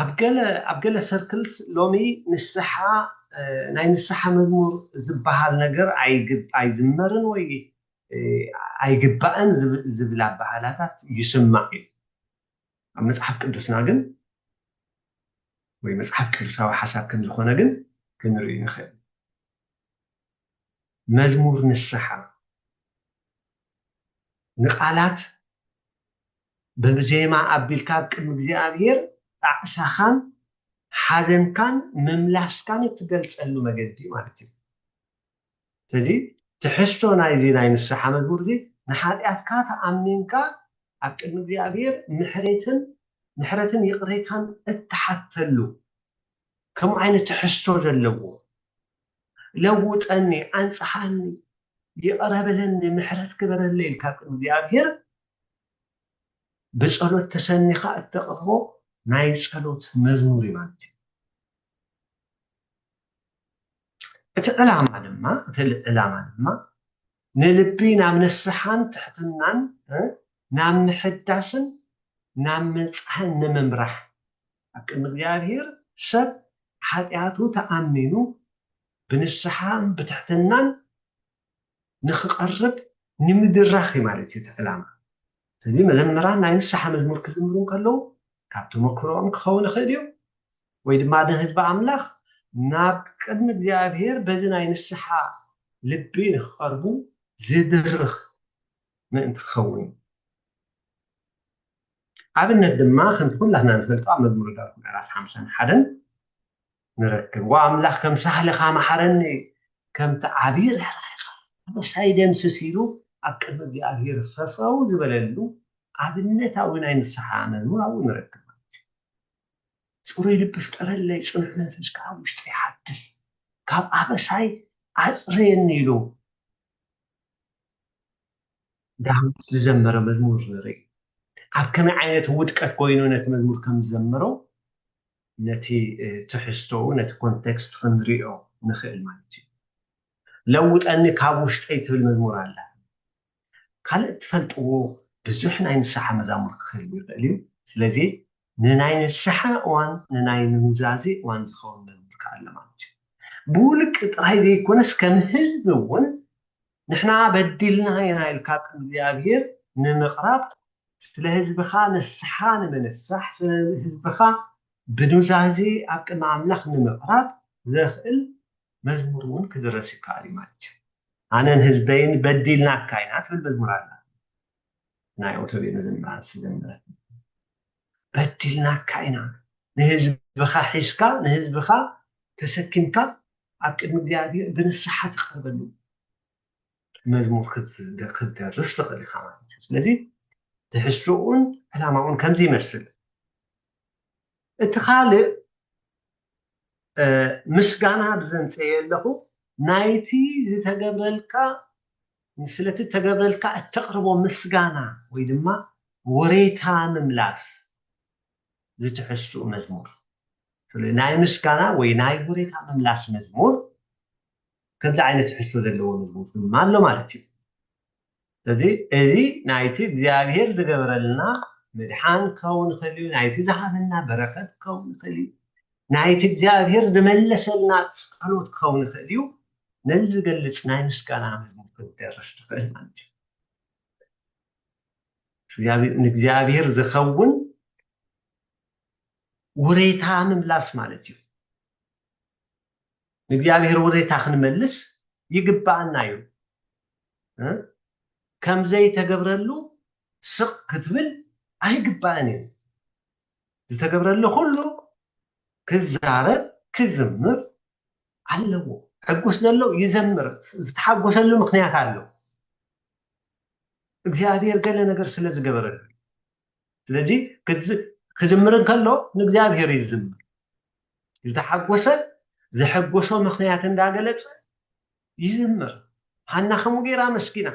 ኣብ ገለ ሰርክልስ ሎሚ ንስሓ ናይ ንስሓ መዝሙር ዝበሃል ነገር ኣይዝመርን ወይ ኣይግባእን ዝብል ኣባህላታት ይስማዕ እዩ ኣብ መፅሓፍ ቅዱስና ግን ወይ መፅሓፍ ቅዱሳዊ ሓሳብ ከም ዝኾነ ግን ክንርኢ ንኽእል መዝሙር ንስሓ ንቃላት ብዜማ ኣቢልካ ኣብ ቅድሚ እግዚኣብሔር ጣዕሳኻን ሓዘንካን ምምላስካን እትገልፀሉ መገዲ ማለት እዩ ስለዚ ትሕዝቶ ናይዚ ናይ ንስሓ መዝሙር እዚ ንሓጢኣትካ ተኣሚንካ ኣብ ቅድሚ እግዚኣብሔር ምሕረትን ይቕሬታን እትሓተሉ ከምኡ ዓይነት ትሕዝቶ ዘለዎ ለውጠኒ ኣንፅሓኒ ይቕረበለኒ ምሕረት ግበረለ ኢልካ ኣብ ቅድሚ እግዚኣብሔር ብፀሎት ተሰኒኻ እተቕርቦ ናይ ፀሎት መዝሙር እዩ ማለት እዩ እቲ ዕላማ ድማ ንልቢ ናብ ንስሓን ትሕትናን ናብ ምሕዳስን ናብ ምንፅሕን ንምምራሕ ኣብ ቅድሚ እግዚኣብሔር ሰብ ሓጢኣቱ ተኣሚኑ ብንስሓን ብትሕትናን ንክቐርብ ንምድራኽ እዩ ማለት እዩ እቲ ዕላማ ስለዚ መዘምራን ናይ ንስሓ መዝሙር ክዝምሩ ከለዉ ካብ ተመክሮኦም ክኸውን ይኽእል እዩ ወይ ድማ ንህዝቢ ኣምላኽ ናብ ቅድሚ እግዚኣብሔር በዚ ናይ ንስሓ ልቢ ንክቐርቡ ዝድርኽ ምእንቲ ክኸውን እዩ ኣብነት ድማ ከምቲ ኩላትና ንፈልጦ ኣብ መዝሙር ዳዊት ምዕራፍ 51 ንረክብ ወኣምላኽ ከም ሳህልኻ መሓረኒ ከምቲ ዓብዪ ርሕራሕኻ ኣበሳይ ደምስስ ኢሉ ኣብ ቅድሚ እግዚኣብሔር ፈፈው ዝበለሉ ኣብነታዊ ናይ ንስሓ መዝሙር ኣብኡ ንረክብ ማለት እዩ ፅሩይ ልቢ ፍጠረለይ ፅኑዕ መንፈስካ ኣብ ውሽጢ ይሓድስ ካብ ኣበሳይ ኣፅርየኒ ኢሉ ዳዊት ዝዘመረ መዝሙር ንርኢ ኣብ ከመይ ዓይነት ውድቀት ኮይኑ ነቲ መዝሙር ከም ዝዘምሮ ነቲ ትሕዝቶ ነቲ ኮንቴክስት ክንሪኦ ንኽእል ማለት እዩ ለውጠኒ ካብ ውሽጠይ ትብል መዝሙር ኣላ ካልእ ትፈልጥዎ ብዙሕ ናይ ንስሓ መዛሙር ክህሉ ይኽእል እዩ ስለዚ ንናይ ንስሓ እዋን ንናይ ምምዛዜ እዋን ዝኸውን መዝሙር ከዓ ኣሎ ማለት እዩ ብውልቂ ጥራይ ዘይኮነስ ከም ህዝቢ እውን ንሕና በዲልና ኢና ኢልካ ቅድሚ እግዚኣብሔር ንምቕራብ ስለ ህዝብኻ ንስሓ ንምንሳሕ ስለ ህዝብኻ ብኑዛዜ ኣብ ቅድሚ ኣምላኽ ንምቕራብ ዘኽእል መዝሙር እውን ክድረስ ይከኣል እዩ ማለት እዩ ኣነን ህዝበይን በዲልናካ ኢና ትብል መዝሙር ኣላ ናይ ኦቶቤ መዘምራን ዝዘምረት በዲልናካ ኢና ንህዝብኻ ሒዝካ ንህዝብኻ ተሰኪምካ ኣብ ቅድሚ እግዚኣብሔር ብንስሓ ትቐርበሉ መዝሙር ክትደርስ ትኽእል ኢኻ ማለት እዩ ስለዚ ትሕዝቶኡን ዕላማኡን ከምዚ ይመስል እቲ ካልእ ምስጋና ብዘንፅየ ኣለኹ ናይቲ ዝተገብረልካ ስለቲ ተገብረልካ እተቕርቦ ምስጋና ወይ ድማ ወሬታ ምምላስ ዝትሕዝትኡ መዝሙር ናይ ምስጋና ወይ ናይ ወሬታ ምምላስ መዝሙር ከምዚ ዓይነት ትሕዝቶ ዘለዎ መዝሙር ድማ ኣሎ ማለት እዩ ስለዚ እዚ ናይቲ እግዚኣብሔር ዝገበረልና ምድሓን ክኸውን ይኽእል እዩ ናይቲ ዝሃበልና በረኸት ክኸውን ይኽእል እዩ ናይቲ እግዚኣብሔር ዝመለሰልና ፀሎት ክኸውን ይኽእል እዩ ነዚ ዝገልፅ ናይ ምስጋና መዝሙር ክትደርስ ትኽእል ማለት እዩ ንእግዚኣብሔር ዝኸውን ውሬታ ምምላስ ማለት እዩ ንእግዚኣብሔር ውሬታ ክንመልስ ይግባአና እዩ ከምዘይተገብረሉ ስቕ ክትብል ኣይግባእን እዩ ዝተገብረሉ ኩሉ ክዛረብ ክዝምር ኣለዎ ሕጉስ ዘሎ ይዘምር ዝተሓጎሰሉ ምክንያት ኣሎ እግዚአብሔር ገለ ነገር ስለ ዝገበረሉ ስለዚ ክዝምር እንከሎ ንእግዚአብሔር ይዝምር ዝተሓጎሰ ዝሕጎሶ ምክንያት እንዳገለጸ ይዝምር ሃና ከምኡ ጌራ መስኪና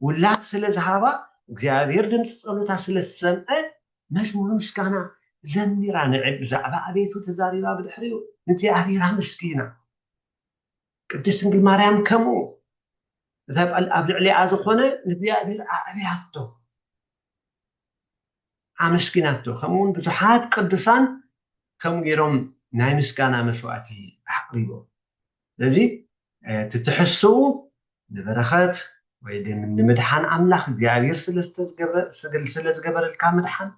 ውላት ስለ ዝሃባ እግዚአብሔር ድምፂ ጸሎታ ስለ ዝሰምዐ መዝሙር ምስጋና ዘሚራ ንዕብ ብዛዕባ ኣቤቱ ተዛሪባ ብድሕሪኡ ንእግዚኣብሔር ኣመስኪና ቅድስት ድንግል ማርያም ከምኡ ኣብ ልዕሊኣ ዝኾነ ንእግዚኣብሔር ኣዕብያቶ ኣመስኪናቶ ከምኡውን ብዙሓት ቅዱሳን ከምኡ ጌሮም ናይ ምስጋና መስዋዕቲ ኣቅሪቦም ስለዚ ትትሕስቡ ንበረኸት ወይ ንምድሓን ኣምላኽ እግዚአብሔር ስለ ዝገበረልካ ምድሓን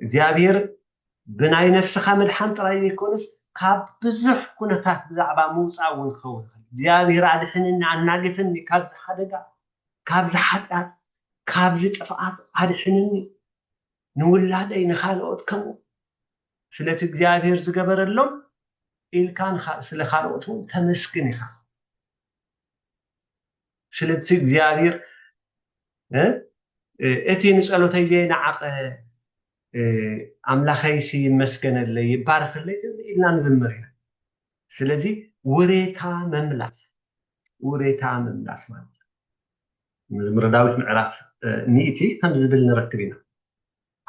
እግዚአብሔር ብናይ ነፍስኻ ምድሓን ጥራይ ዘይኮነስ ካብ ብዙሕ ኩነታት ብዛዕባ ምውፃእ እውን ክኸውን ይኽእል እግዚአብሔር ኣድሕንኒ ኣናግፈኒ ካብዚ ሓደጋ ካብዚ ሓጢኣት ካብዚ ጥፍኣት ኣድሕንኒ ንውላደይ ንኻልኦት ከምኡ ስለቲ እግዚአብሔር ዝገበረሎም ኢልካ ስለ ካልኦት እውን ተመስግን ኢኻ ስለቲ እግዚአብሔር እቲ ንጸሎተይ ዘይነዓቐ ኣምላኸይሲ ይመስገነለይ ይባረኽለይ ኢልና ንዝምር ኢና ስለዚ ውሬታ መምላስ ማለት መዝሙረ ዳዊት ምዕራፍ 100 ከም ዝብል ንረክብ ኢና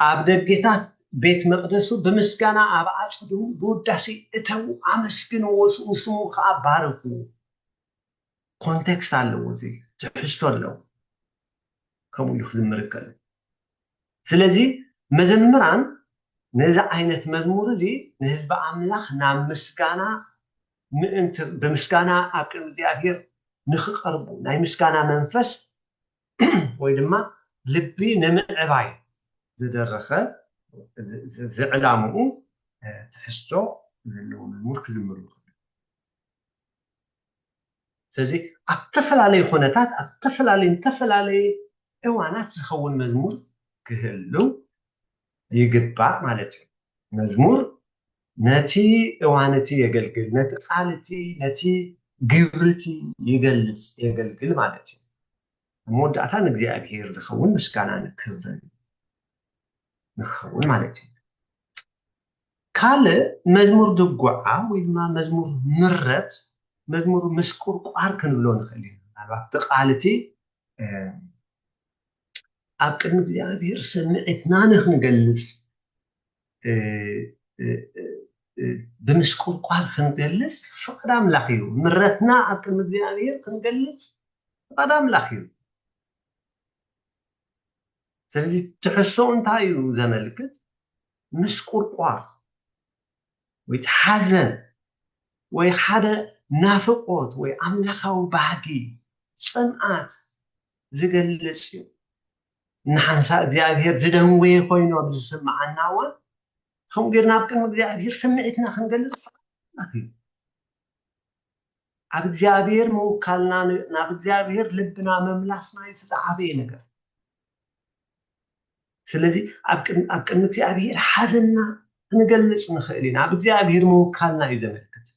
ኣብ ደጌታት ቤት መቅደሱ ብምስጋና ኣብ ኣጽዱ ብውዳሴ እተው ኣመስግንዎ ስሙ ከዓ ባርኩ ኮንቴክስት ኣለዎ እዚ ትሕዝቶ ኣለዎ ከምኡ ኢሉ ክዝምር ይከኣል ስለዚ መዘምራን ነዚ ዓይነት መዝሙር እዚ ንህዝቢ ኣምላኽ ናብ ምስጋና ምእንቲ ብምስጋና ኣብ ቅድሚ እግዚአብሔር ንኽቐርቡ ናይ ምስጋና መንፈስ ወይ ድማ ልቢ ንምዕባይ ዝደረኸ ዝዕላምኡ ትሕዝቶ ዘለዎ መዝሙር ክዝምሩ ይኽእሉ ስለዚ ኣብ ተፈላለዩ ኩነታት ኣብ ተፈላለዩ እዋናት ዝኸውን መዝሙር ክህሉ ይግባእ ማለት እዩ መዝሙር ነቲ እዋንቲ የገልግል ነቲ ቃልቲ ነቲ ግብርቲ ይገልጽ የገልግል ማለት እዩ መወዳእታ ንእግዚአብሔር ዝኸውን ምስጋና ክብርን ንኸውን ማለት እዩ ካልእ መዝሙር ድጓዓ ወይ ድማ መዝሙር ምረት መዝሙር ምስቁርቋር ክንብሎ ንኽእል ኢና ምናልባት ቃልቲ ኣብ ቅድሚ እግዚኣብሔር ሰምዒትና ንኽንገልጽ ብምስቁልቋል ክንገልጽ ፍቅድ ኣምላኽ እዩ ምረትና ኣብ ቅድሚ እግዚኣብሔር ክንገልጽ ፍቅድ ኣምላኽ እዩ ስለዚ ትሕሶ እንታይ እዩ ዘመልክት ምስቁልቋል ወይ ሓዘን ወይ ሓደ ናፍቆት ወይ ኣምላኻዊ ባህጊ ጽምዓት ዝገልጽ እዩ ንሓንሳ እግዚኣብሔር ዝደንወየ ኮይኑ ኣብ ዝስምዓና እዋን ከምኡ ጌርና ኣብ ቅድሚ እግዚኣብሔር ስምዒትና ክንገልጽ ፍቅድ እዩ ኣብ እግዚኣብሔር ምውካልና ናብ እግዚኣብሔር ልብና መምላስና ዝተዓበየ ነገር ስለዚ ኣብ ቅድሚ እግዚኣብሔር ሓዘንና ክንገልጽ ንኽእል ኢና ኣብ እግዚኣብሔር ምውካልና እዩ ዘመልክት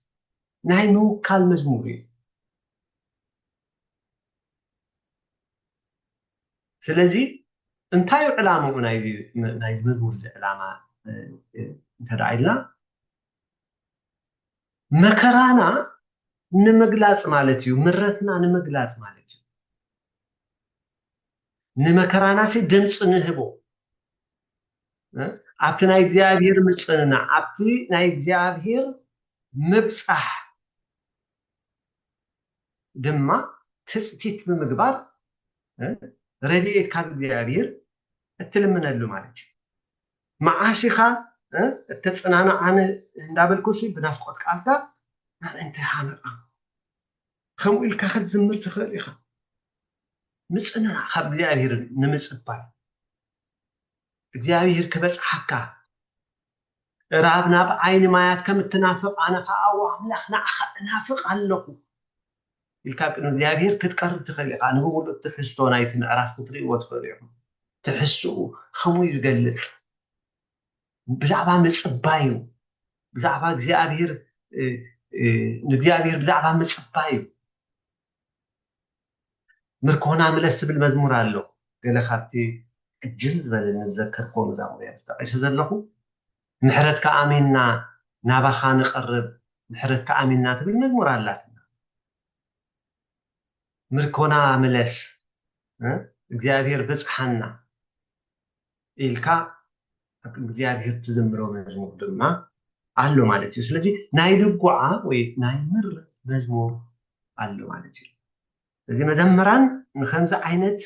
ናይ ምውካል መዝሙር እዩ ስለዚ እንታይ እዩ ዕላምኡ ናይዚ መዝሙር እዚ ዕላማ እንተደኣ ኢልና መከራና ንምግላጽ ማለት እዩ ምረትና ንምግላጽ ማለት እዩ ንመከራና ድምፂ ንህቦ ኣብቲ ናይ እግዚኣብሔር ምፅንናዕ ኣብቲ ናይ እግዚኣብሔር ምብፃሕ ድማ ትፅቢት ብምግባር ረድኤት ካብ እግዚኣብሔር እትልምነሉ ማለት እዩ መዓሲኻ እተፅናንዓነ እንዳበልኩሲ ብናፍቆት ቃልካ ናብ እንታይ ሓመቓ ከምኡ ኢልካ ክትዝምር ትኽእል ኢኻ ምፅንናዕ ካብ እግዚኣብሔር ንምፅባይ እግዚኣብሔር ክበፅሓካ ራብ ናብ ዓይኒ ማያት ከም እትናፍቕ ኣነ ከዓ ኣምላኽ ንዓኻ እናፍቕ ኣለኹ ኢልካ ቅድሚ እግዚኣብሔር ክትቀርብ ትኽእል ኢኻ ንብሙሉእ ትሕዝቶ ናይቲ ምዕራፍ ክትርእይዎ ትኽእሉ ኢኹም ትሕዝትኡ ከምኡ እዩ ዝገልፅ ብዛዕባ ምፅባይ እዩ ብዛዕባ እግዚኣብሔር ንእግዚኣብሔር ብዛዕባ ምፅባይ እዩ ምርኮና ምለስ ዝብል መዝሙር ኣሎ ገለ ካብቲ ዕጅል ዝበለ ንዘከርኮ መዛሙር እያ ተጠቂሱ ዘለኹ ምሕረትካ ኣሚንና ናባኻ ንቐርብ ምሕረትካ ኣሚንና ትብል መዝሙር ኣላት ምርኮና ምለስ እግዚኣብሔር በፅሓና ኢልካ ኣብ እግዚኣብሔር ትዝምሮ መዝሙር ድማ ኣሎ ማለት እዩ ስለዚ ናይ ልጓዓ ወይ ናይ ምርት መዝሙር ኣሎ ማለት እዩ እዚ መዘምራን ንከምዚ ዓይነት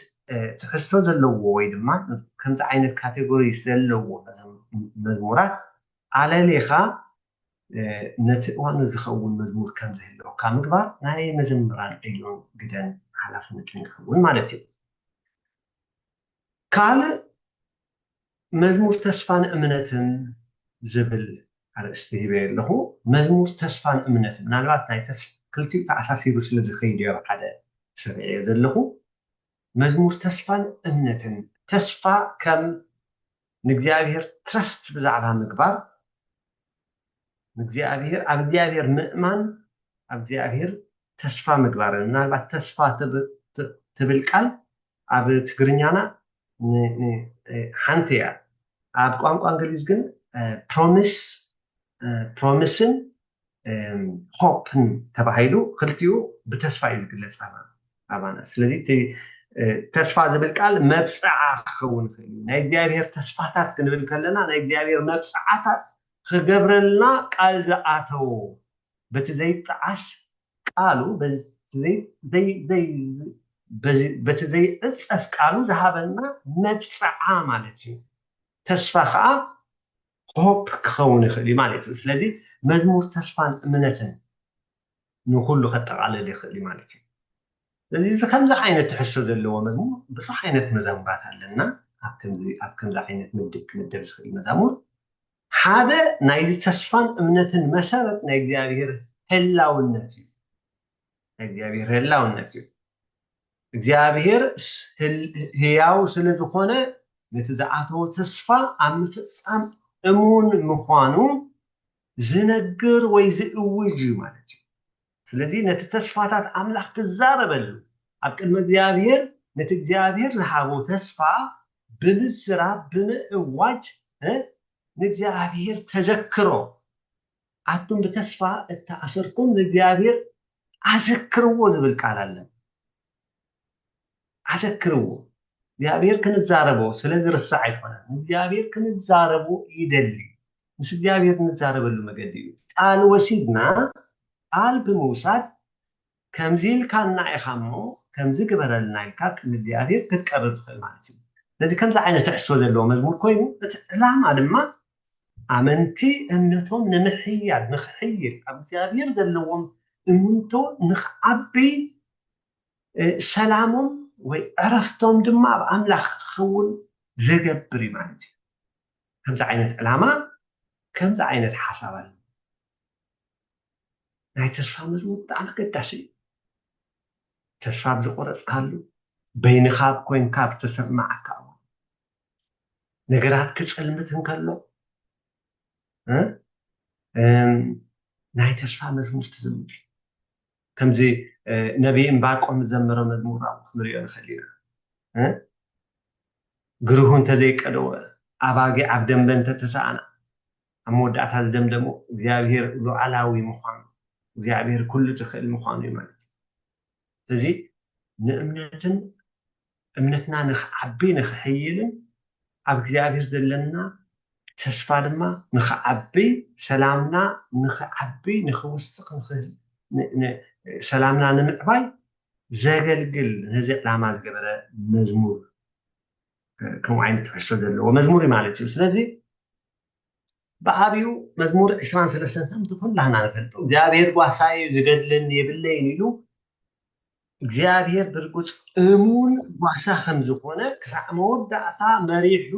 ትሕዝቶ ዘለዎ ወይ ድማ ከምዚ ዓይነት ካቴጎሪ ዘለዎ መዝሙራት ኣለሌኻ ነቲ እዋኑ ዝኸውን መዝሙር ከም ዝህልወካ ምግባር ናይ መዘምራን ዕዮን ግደን ሓላፍነትን ይኸውን ማለት እዩ ካልእ መዝሙር ተስፋን እምነትን ዝብል ኣርእስቲ ሂበ ኣለኹ መዝሙር ተስፋን እምነትን ምናልባት ናይ ክልቲኡ ተኣሳሲሩ ስለ ዝኸይድ እዮ ሓደ ሰሚዐ ዘለኹ መዝሙር ተስፋን እምነትን ተስፋ ከም ንእግዚኣብሔር ትረስት ብዛዕባ ምግባር ንእግዚኣብሔር ኣብ እግዚኣብሔር ምእማን ኣብ እግዚኣብሔር ተስፋ ምግባር ምናልባት ተስፋ ትብል ቃል ኣብ ትግርኛና ሓንቲ እያ ኣብ ቋንቋ እንግሊዝ ግን ፕሮሚስን ሆፕን ተባሂሉ ክልቲኡ ብተስፋ እዩ ዝግለፅ ኣባና ስለዚ ተስፋ ዝብል ቃል መብፅዓ ክኸውን ይኽእል እዩ ናይ እግዚኣብሔር ተስፋታት ክንብል ከለና ናይ እግዚአብሔር መብፅዓታት ክገብረልና ቃል ዝኣተዎ በቲ ዘይጠዓስ ቃሉ በቲ ዘይዕፀፍ ቃሉ ዝሃበና መብፅዓ ማለት እዩ ተስፋ ከዓ ሆፕ ክኸውን ይኽእል እዩ ማለት እዩ ስለዚ መዝሙር ተስፋን እምነትን ንኩሉ ከጠቃልል ይኽእል እዩ ማለት እዩ ስለዚ እዚ ከምዚ ዓይነት ትሕሶ ዘለዎ መዝሙር ብዙሕ ዓይነት መዘሙራት ኣለና ኣብ ከምዚ ዓይነት ምድብ ክምደብ ዝኽእል መዛሙር ሓደ ናይዚ ተስፋን እምነትን መሰረት ናይ እግዚኣብሔር ህላውነት እዩ ናይ እግዚኣብሔር ህላውነት እዩ እግዚኣብሔር ህያው ስለ ዝኾነ ነቲ ዝኣተዎ ተስፋ ኣብ ምፍፃም እሙን ምዃኑ ዝነግር ወይ ዝእውጅ እዩ ማለት እዩ ስለዚ ነቲ ተስፋታት ኣምላኽ ትዛረበሉ ኣብ ቅድሚ እግዚኣብሔር ነቲ እግዚኣብሔር ዝሃቦ ተስፋ ብምዝራብ ብምእዋጅ ንእግዚኣብሔር ተዘክሮ ኣቱም ብተስፋ እተኣሰርኩም ንእግዚኣብሔር ኣዘክርዎ ዝብል ቃል ኣለ ኣዘክርዎ እግዚአብሔር ክንዛረበው ስለዚህ ርሳዕ አይኮነን እግዚአብሔር ክንዛረበው ይደሊ ምስ እግዚአብሔር ንዛረበሉ መገዲ እዩ ቃል ወሲድና ቃል ብምውሳድ ከምዚ ኢልካ እናኢኻ እሞ ከምዚ ግበረልና ኢልካ ንእግዚአብሔር ክትቀርብ ትኽእል ማለት እዩ ስለዚ ከምዚ ዓይነት ትሕዝቶ ዘለዎ መዝሙር ኮይኑ እቲ ዕላማ ድማ ኣመንቲ እምነቶም ንምሕያድ ንኽሕይል ኣብ እግዚአብሔር ዘለዎም እምንቶ ንኽዓቢ ሰላሞም ወይ ዕረፍቶም ድማ ኣብ ኣምላኽ ክኸውን ዝገብር እዩ ማለት እዩ ከምዚ ዓይነት ዕላማ ከምዚ ዓይነት ሓሳብ ኣሎ ናይ ተስፋ መዝሙር ብጣዕሚ ኣገዳሲ እዩ ተስፋ ብዝቆረፅካሉ በይንኻ ኮይንካ ብተሰማዓካ ነገራት ክፅልምት እንከሎ ናይ ተስፋ መዝሙር ትዝምር ከምዚ ነቢይ እምባቆም ዝዘመሮ መዝሙር ኣብኡ ክንሪኦ ንኽእል ኢና ግርሁ እንተዘይቀደወ ኣባጊዕ ኣብ ደንበ እንተተሰኣና ኣብ መወዳእታ ዝደምደሞ እግዚኣብሔር ሉዓላዊ ምዃኑ እግዚኣብሔር ኩሉ ትኽእል ምዃኑ እዩ ማለት እዩ ስለዚ ንእምነትን እምነትና ንኽዓቢ ንኽሕይልን ኣብ እግዚኣብሔር ዘለና ተስፋ ድማ ንኽዓቢ ሰላምና ንኽዓቢ ንኽውስኽ ንኽእል ሰላምና ንምዕባይ ዘገልግል ነዚ ዕላማ ዝገበረ መዝሙር ከምኡ ዓይነት ትሕዝቶ ዘለዎ መዝሙር እዩ ማለት እዩ ስለዚ ብዓብዩ መዝሙር 23 ከምቲ ኩላህና ንፈልጦ እግዚኣብሔር ጓሳይ ዝገድለኒ የብለይን ኢሉ እግዚኣብሔር ብርጉፅ እሙን ጓሳ ከም ዝኾነ ክሳዕ መወዳእታ መሪሑ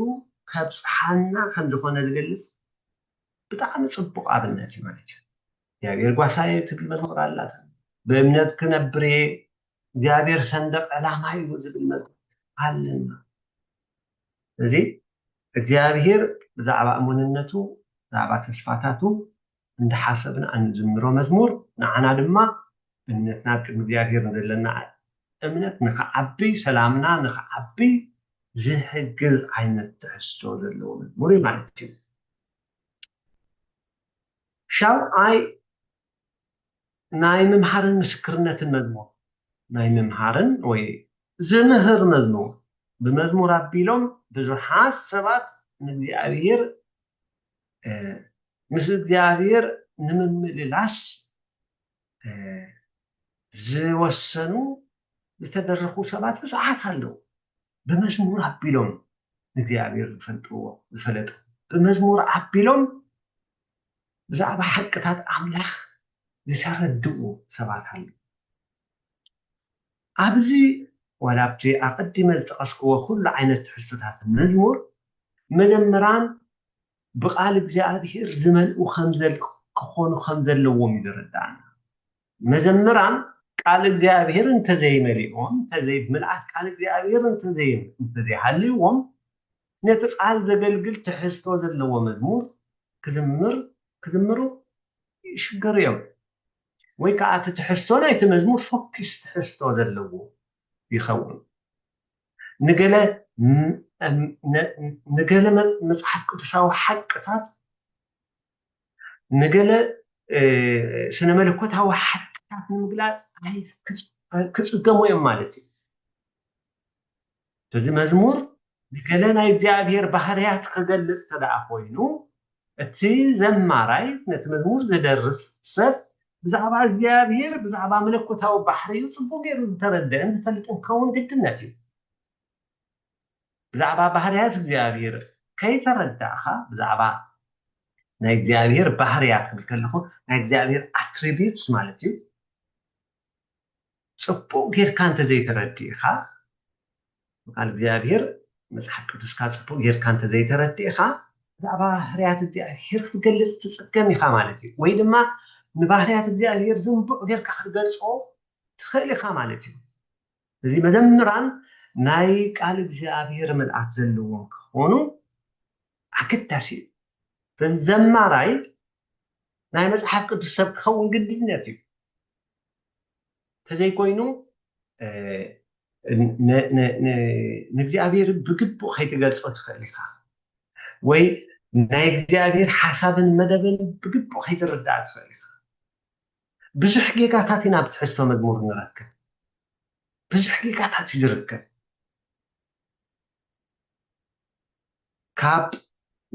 ከብፅሓና ከም ዝኾነ ዝገልፅ ብጣዕሚ ፅቡቅ ኣብነት እዩ ማለት እዩ እግዚኣብሔር ጓሳይ ትብል መዝሙር ኣላታ ብእምነት ክነብር እየ እግዚኣብሔር ሰንደቕ ዕላማ እዩ ዝብል መዝሙር ኣለና እዚ እግዚኣብሔር ብዛዕባ እሙንነቱ ብዛዕባ ተስፋታቱ እንዳሓሰብና እንዝምሮ መዝሙር ንዓና ድማ እምነትና ቅድሚ እግዚኣብሔር ዘለና እምነት ንኽዓቢ ሰላምና ንኽዓቢ ዝሕግዝ ዓይነት ትሕዝቶ ዘለዎ መዝሙር እዩ ማለት እዩ ሻውዓይ ናይ ምምሃርን ምስክርነትን መዝሙር ናይ ምምሃርን ወይ ዝምህር መዝሙር ብመዝሙር ኣቢሎም ብዙሓት ሰባት ንእግዚአብሔር ምስ እግዚኣብሔር ንምምልላስ ዝወሰኑ ዝተደረኹ ሰባት ብዙሓት ኣለዉ ብመዝሙር ኣቢሎም ንእግዚአብሔር ዝፈልጥዎ ዝፈለጡ ብመዝሙር ኣቢሎም ብዛዕባ ሓቅታት ኣምላኽ ዝተረድኡ ሰባት ኣለዉ ኣብዚ ወላ ኣብቲ ኣቐዲመ ዝጠቐስክዎ ኩሉ ዓይነት ትሕዝቶታት መዝሙር መዘምራን ብቃል እግዚኣብሔር ዝመልኡ ክኾኑ ከም ዘለዎም እዩ ዝርዳእና መዘምራን ቃል እግዚኣብሔር እንተዘይመሊኦም ምልኣት ቃል እግዚአብሔር እንተዘይሃልይዎም ነቲ ቃል ዘገልግል ትሕዝቶ ዘለዎ መዝሙር ክዝምሩ ይሽገሩ እዮም ወይ ከዓ እቲ ትሕዝቶ ናይቲ መዝሙር ፎኪስ ትሕዝቶ ዘለዎ ይኸውን ንገለ መፅሓፍ ቅዱሳዊ ሓቅታት ንገለ ስነ መለኮታዊ ሓቅታት ንምግላፅ ክፅገሙ እዮም ማለት እዩ እዚ መዝሙር ንገለ ናይ እግዚኣብሔር ባህርያት ክገልፅ ተደኣ ኮይኑ እቲ ዘማራይ ነቲ መዝሙር ዝደርስ ሰብ ብዛዕባ እግዚኣብሔር ብዛዕባ መለኮታዊ ባህርዩ ፅቡቅ ገይሩ ዝተረድአን ዝፈልጥን ክኸውን ግድነት እዩ ብዛዕባ ባህርያት እግዚኣብሔር ከይተረዳእኻ ብዛዕባ ናይ እግዚኣብሔር ባህርያት ክብል ከለኹ ናይ እግዚኣብሔር ኣትሪቢዩትስ ማለት እዩ ፅቡቅ ጌርካ እንተዘይተረዲእኻ ቃል እግዚኣብሔር መፅሓፍ ቅዱስካ ፅቡቅ ጌርካ እንተዘይተረዲእኻ ብዛዕባ ባህርያት እግዚኣብሔር ክገልፅ ትፅገም ኢኻ ማለት እዩ ወይ ድማ ንባህርያት እግዚኣብሔር ዝንቡዕ ጌርካ ክትገልፆ ትኽእል ኢኻ ማለት እዩ እዚ መዘምራን ናይ ቃል እግዚኣብሔር መልኣክ ዘለዎም ክኾኑ ኣገዳሲ እዩ ዘማራይ ናይ መፅሓፍ ቅዱስ ሰብ ክኸውን ግድነት እዩ እንተዘይኮይኑ ንእግዚአብሔር ብግቡእ ከይትገልፆ ትኽእል ኢኻ ወይ ናይ እግዚኣብሔር ሓሳብን መደብን ብግቡእ ከይትርዳእ ትኽእል ኢኻ ብዙሕ ጌጋታት ኢና ብትሕዝቶ መዝሙር ንረክብ ብዙሕ ጌጋታት እዩ ዝርከብ ካብ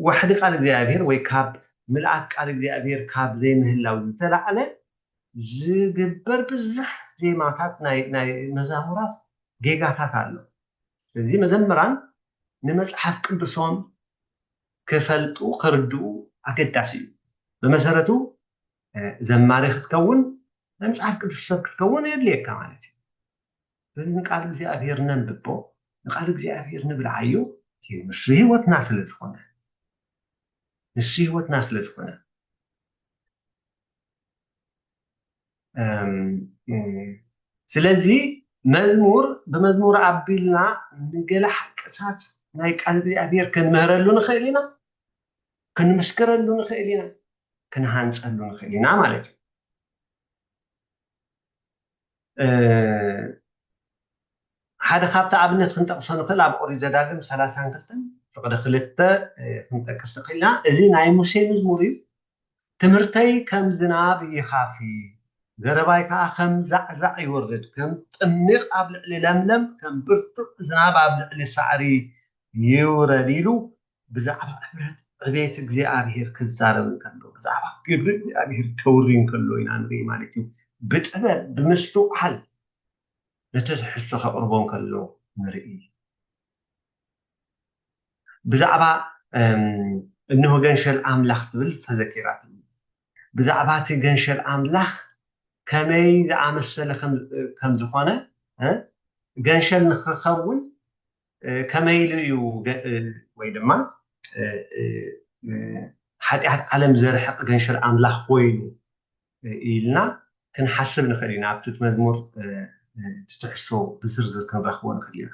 وحد قال እግዚአብሔር ወይ ካብ ምልአት ቃል እግዚአብሔር ካብ ዘይምህላው ዝተላዕለ ዝግበር ብዙሕ ዜማታት ናይ መዛሙራት ጌጋታት ኣሎ እዚ መዘምራን ንመጽሐፍ ቅዱሶም ክፈልጡ ክርድኡ ኣገዳሲ እዩ በመሰረቱ ዘማሪ ክትከውን መጽሐፍ ቅዱስ ሰብ ክትከውን የድልየካ ማለት እዩ በዚ ቃል እግዚአብሔር ነንብቦ ቃል እግዚአብሔር ንብልዓዩ ንሱ ህይወትና ስለዝኾነ ንሱ ህይወትና ስለዝኾነ ስለዚ መዝሙር በመዝሙር አቢልና ንገለ ሓቅታት ናይ ቃል እግዚአብሔር ክንምህረሉ ንኽእል ኢና ክንምስክረሉ ንኽእል ኢና ክንሃንፀሉ ንኽእል ኢና ማለት እዩ ሓደ ካብቲ ኣብነት ክንጠቅሶ ንኽእል ኣብ ኦሪት ዘዳግም 32 ፍቅዲ 2 ክንጠቅስ ንኽእል ኢና እዚ ናይ ሙሴ መዝሙር እዩ ትምህርተይ ከም ዝናብ ይኻፊ ዘረባይ ከዓ ከም ዛዕዛዕ ይወርድ ከም ጥሚቕ ኣብ ልዕሊ ለምለም ከም ብርቱዕ ዝናብ ኣብ ልዕሊ ሳዕሪ ይውረድ ኢሉ ብዛዕባ ዕቤት እግዚኣብሔር ክዛረብ እንከሎ ብዛዕባ ግብሪ እግዚኣብሔር ከውሪ እንከሎ ኢና ንርኢ ማለት እዩ ብጥበብ ብምስትውዓል ነቲ ትሕዝቶ ከቕርቦ እንከሎ ንርኢ ብዛዕባ እንሆ ገንሸል ኣምላኽ ትብል ተዘኪራት ብዛዕባ እቲ ገንሸል ኣምላኽ ከመይ ዝኣመሰለ ከም ዝኾነ ገንሸል ንክኸውን ከመይ ኢሉ እዩ ወይ ድማ ሓጢኣት ዓለም ዘርሕቕ ገንሸል ኣምላኽ ኮይኑ ኢልና ክንሓስብ ንኽእል ኢና ኣብቲ መዝሙር ትሕዝቶ ብዝርዝር ክንረኽቦ ንኽእል ኢና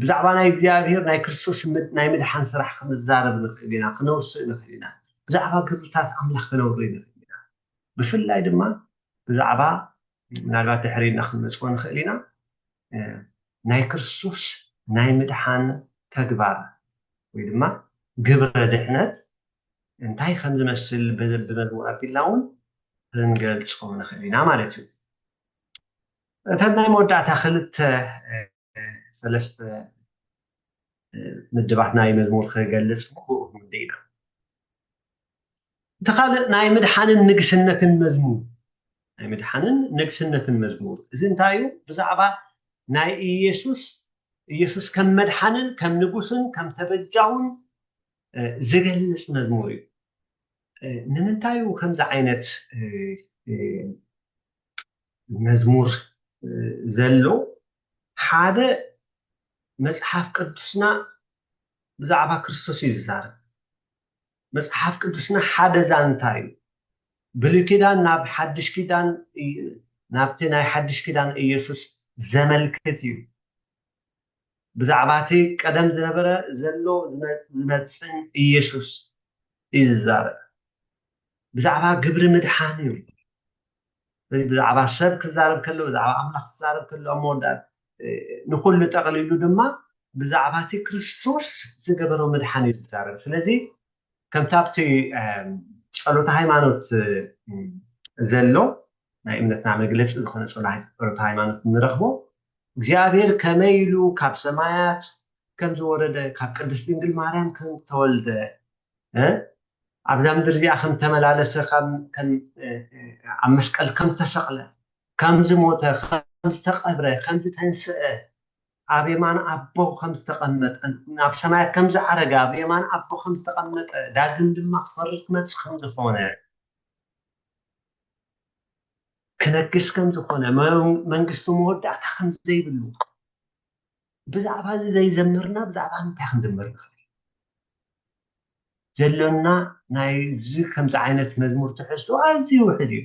ብዛዕባ ናይ እግዚኣብሔር ናይ ክርስቶስ ናይ ምድሓን ስራሕ ክንዛረብ ንኽእል ኢና ክነውስእ ንኽእል ኢና ብዛዕባ ግብርታት ኣምላኽ ክነውሪ ንኽእል ኢና ብፍላይ ድማ ብዛዕባ ምናልባት ድሕሪና ክንመፅኦ ንኽእል ኢና ናይ ክርስቶስ ናይ ምድሓን ተግባር ወይ ድማ ግብረ ድሕነት እንታይ ከም ዝመስል ብመዝሙር ኣቢልና እውን ክንገልፆ ንኽእል ኢና ማለት እዩ እተን ናይ መወዳእታ ክልተ ሰለስተ ምድባት ናይ መዝሙር ክገልፅ ምክእሉ ኢና እቲ ካልእ ናይ ምድሓንን ንግስነትን መዝሙር ናይ ምድሓንን ንግስነትን መዝሙር እዚ እንታይ እዩ ብዛዕባ ናይ ኢየሱስ ከም መድሓንን ከም ንጉስን ከም ተበጃውን ዝገልፅ መዝሙር እዩ ንምንታይ እዩ ከምዚ ዓይነት መዝሙር ዘሎ ሓደ መጽሓፍ ቅዱስና ብዛዕባ ክርስቶስ እዩ ዝዛረብ መጽሓፍ ቅዱስና ሓደ ዛንታ እዩ ብሉይ ኪዳን ናብ ሓድሽ ኪዳን ናብቲ ናይ ሓድሽ ኪዳን ኢየሱስ ዘመልክት እዩ ብዛዕባ እቲ ቀደም ዝነበረ ዘሎ ዝመፅን ኢየሱስ እዩ ዝዛረብ ብዛዕባ ግብሪ ምድሓን እዩ ብዛዕባ ሰብ ክዛረብ ከሎ ብዛዕባ ኣምላኽ ክዛረብ ከሎ ኣብ መወዳእታ ንኩሉ ጠቕሊሉ ድማ ብዛዕባ እቲ ክርስቶስ ዝገበሮ ምድሓን እዩ ዝዛረብ ስለዚ ከምቲ ኣብቲ ጸሎተ ሃይማኖት ዘሎ ናይ እምነትና መግለፂ ዝኾነ ጸሎተ ሃይማኖት ንረኽቦ እግዚአብሔር ከመይ ኢሉ ካብ ሰማያት ከም ዝወረደ ካብ ቅድስት ድንግል ማርያም ከም ተወልደ ኣብዛ ምድሪ እዚኣ ከም ተመላለሰ ኣብ መስቀል ከም ተሰቕለ ከም ዝሞተ ከም ዝተቐብረ ከም ዝተንስአ ኣብ የማን ኣቦ ከም ዝተቐመጠ ናብ ሰማያት ከም ዝዓረገ ኣብ የማን ኣቦ ከም ዝተቐመጠ ዳግም ድማ ክፈርድ ክመፅእ ከም ዝኾነ ክነግስ ከም ዝኾነ መንግስቱ መወዳእታ ከም ዘይብሉ ብዛዕባ እዚ ዘይዘምርና ብዛዕባ እንታይ ክንድምር ንኽእል ዘሎና ናይ እዚ ከምዚ ዓይነት መዝሙር ትሕዝቶ ኣዝዩ ውሕድ እዩ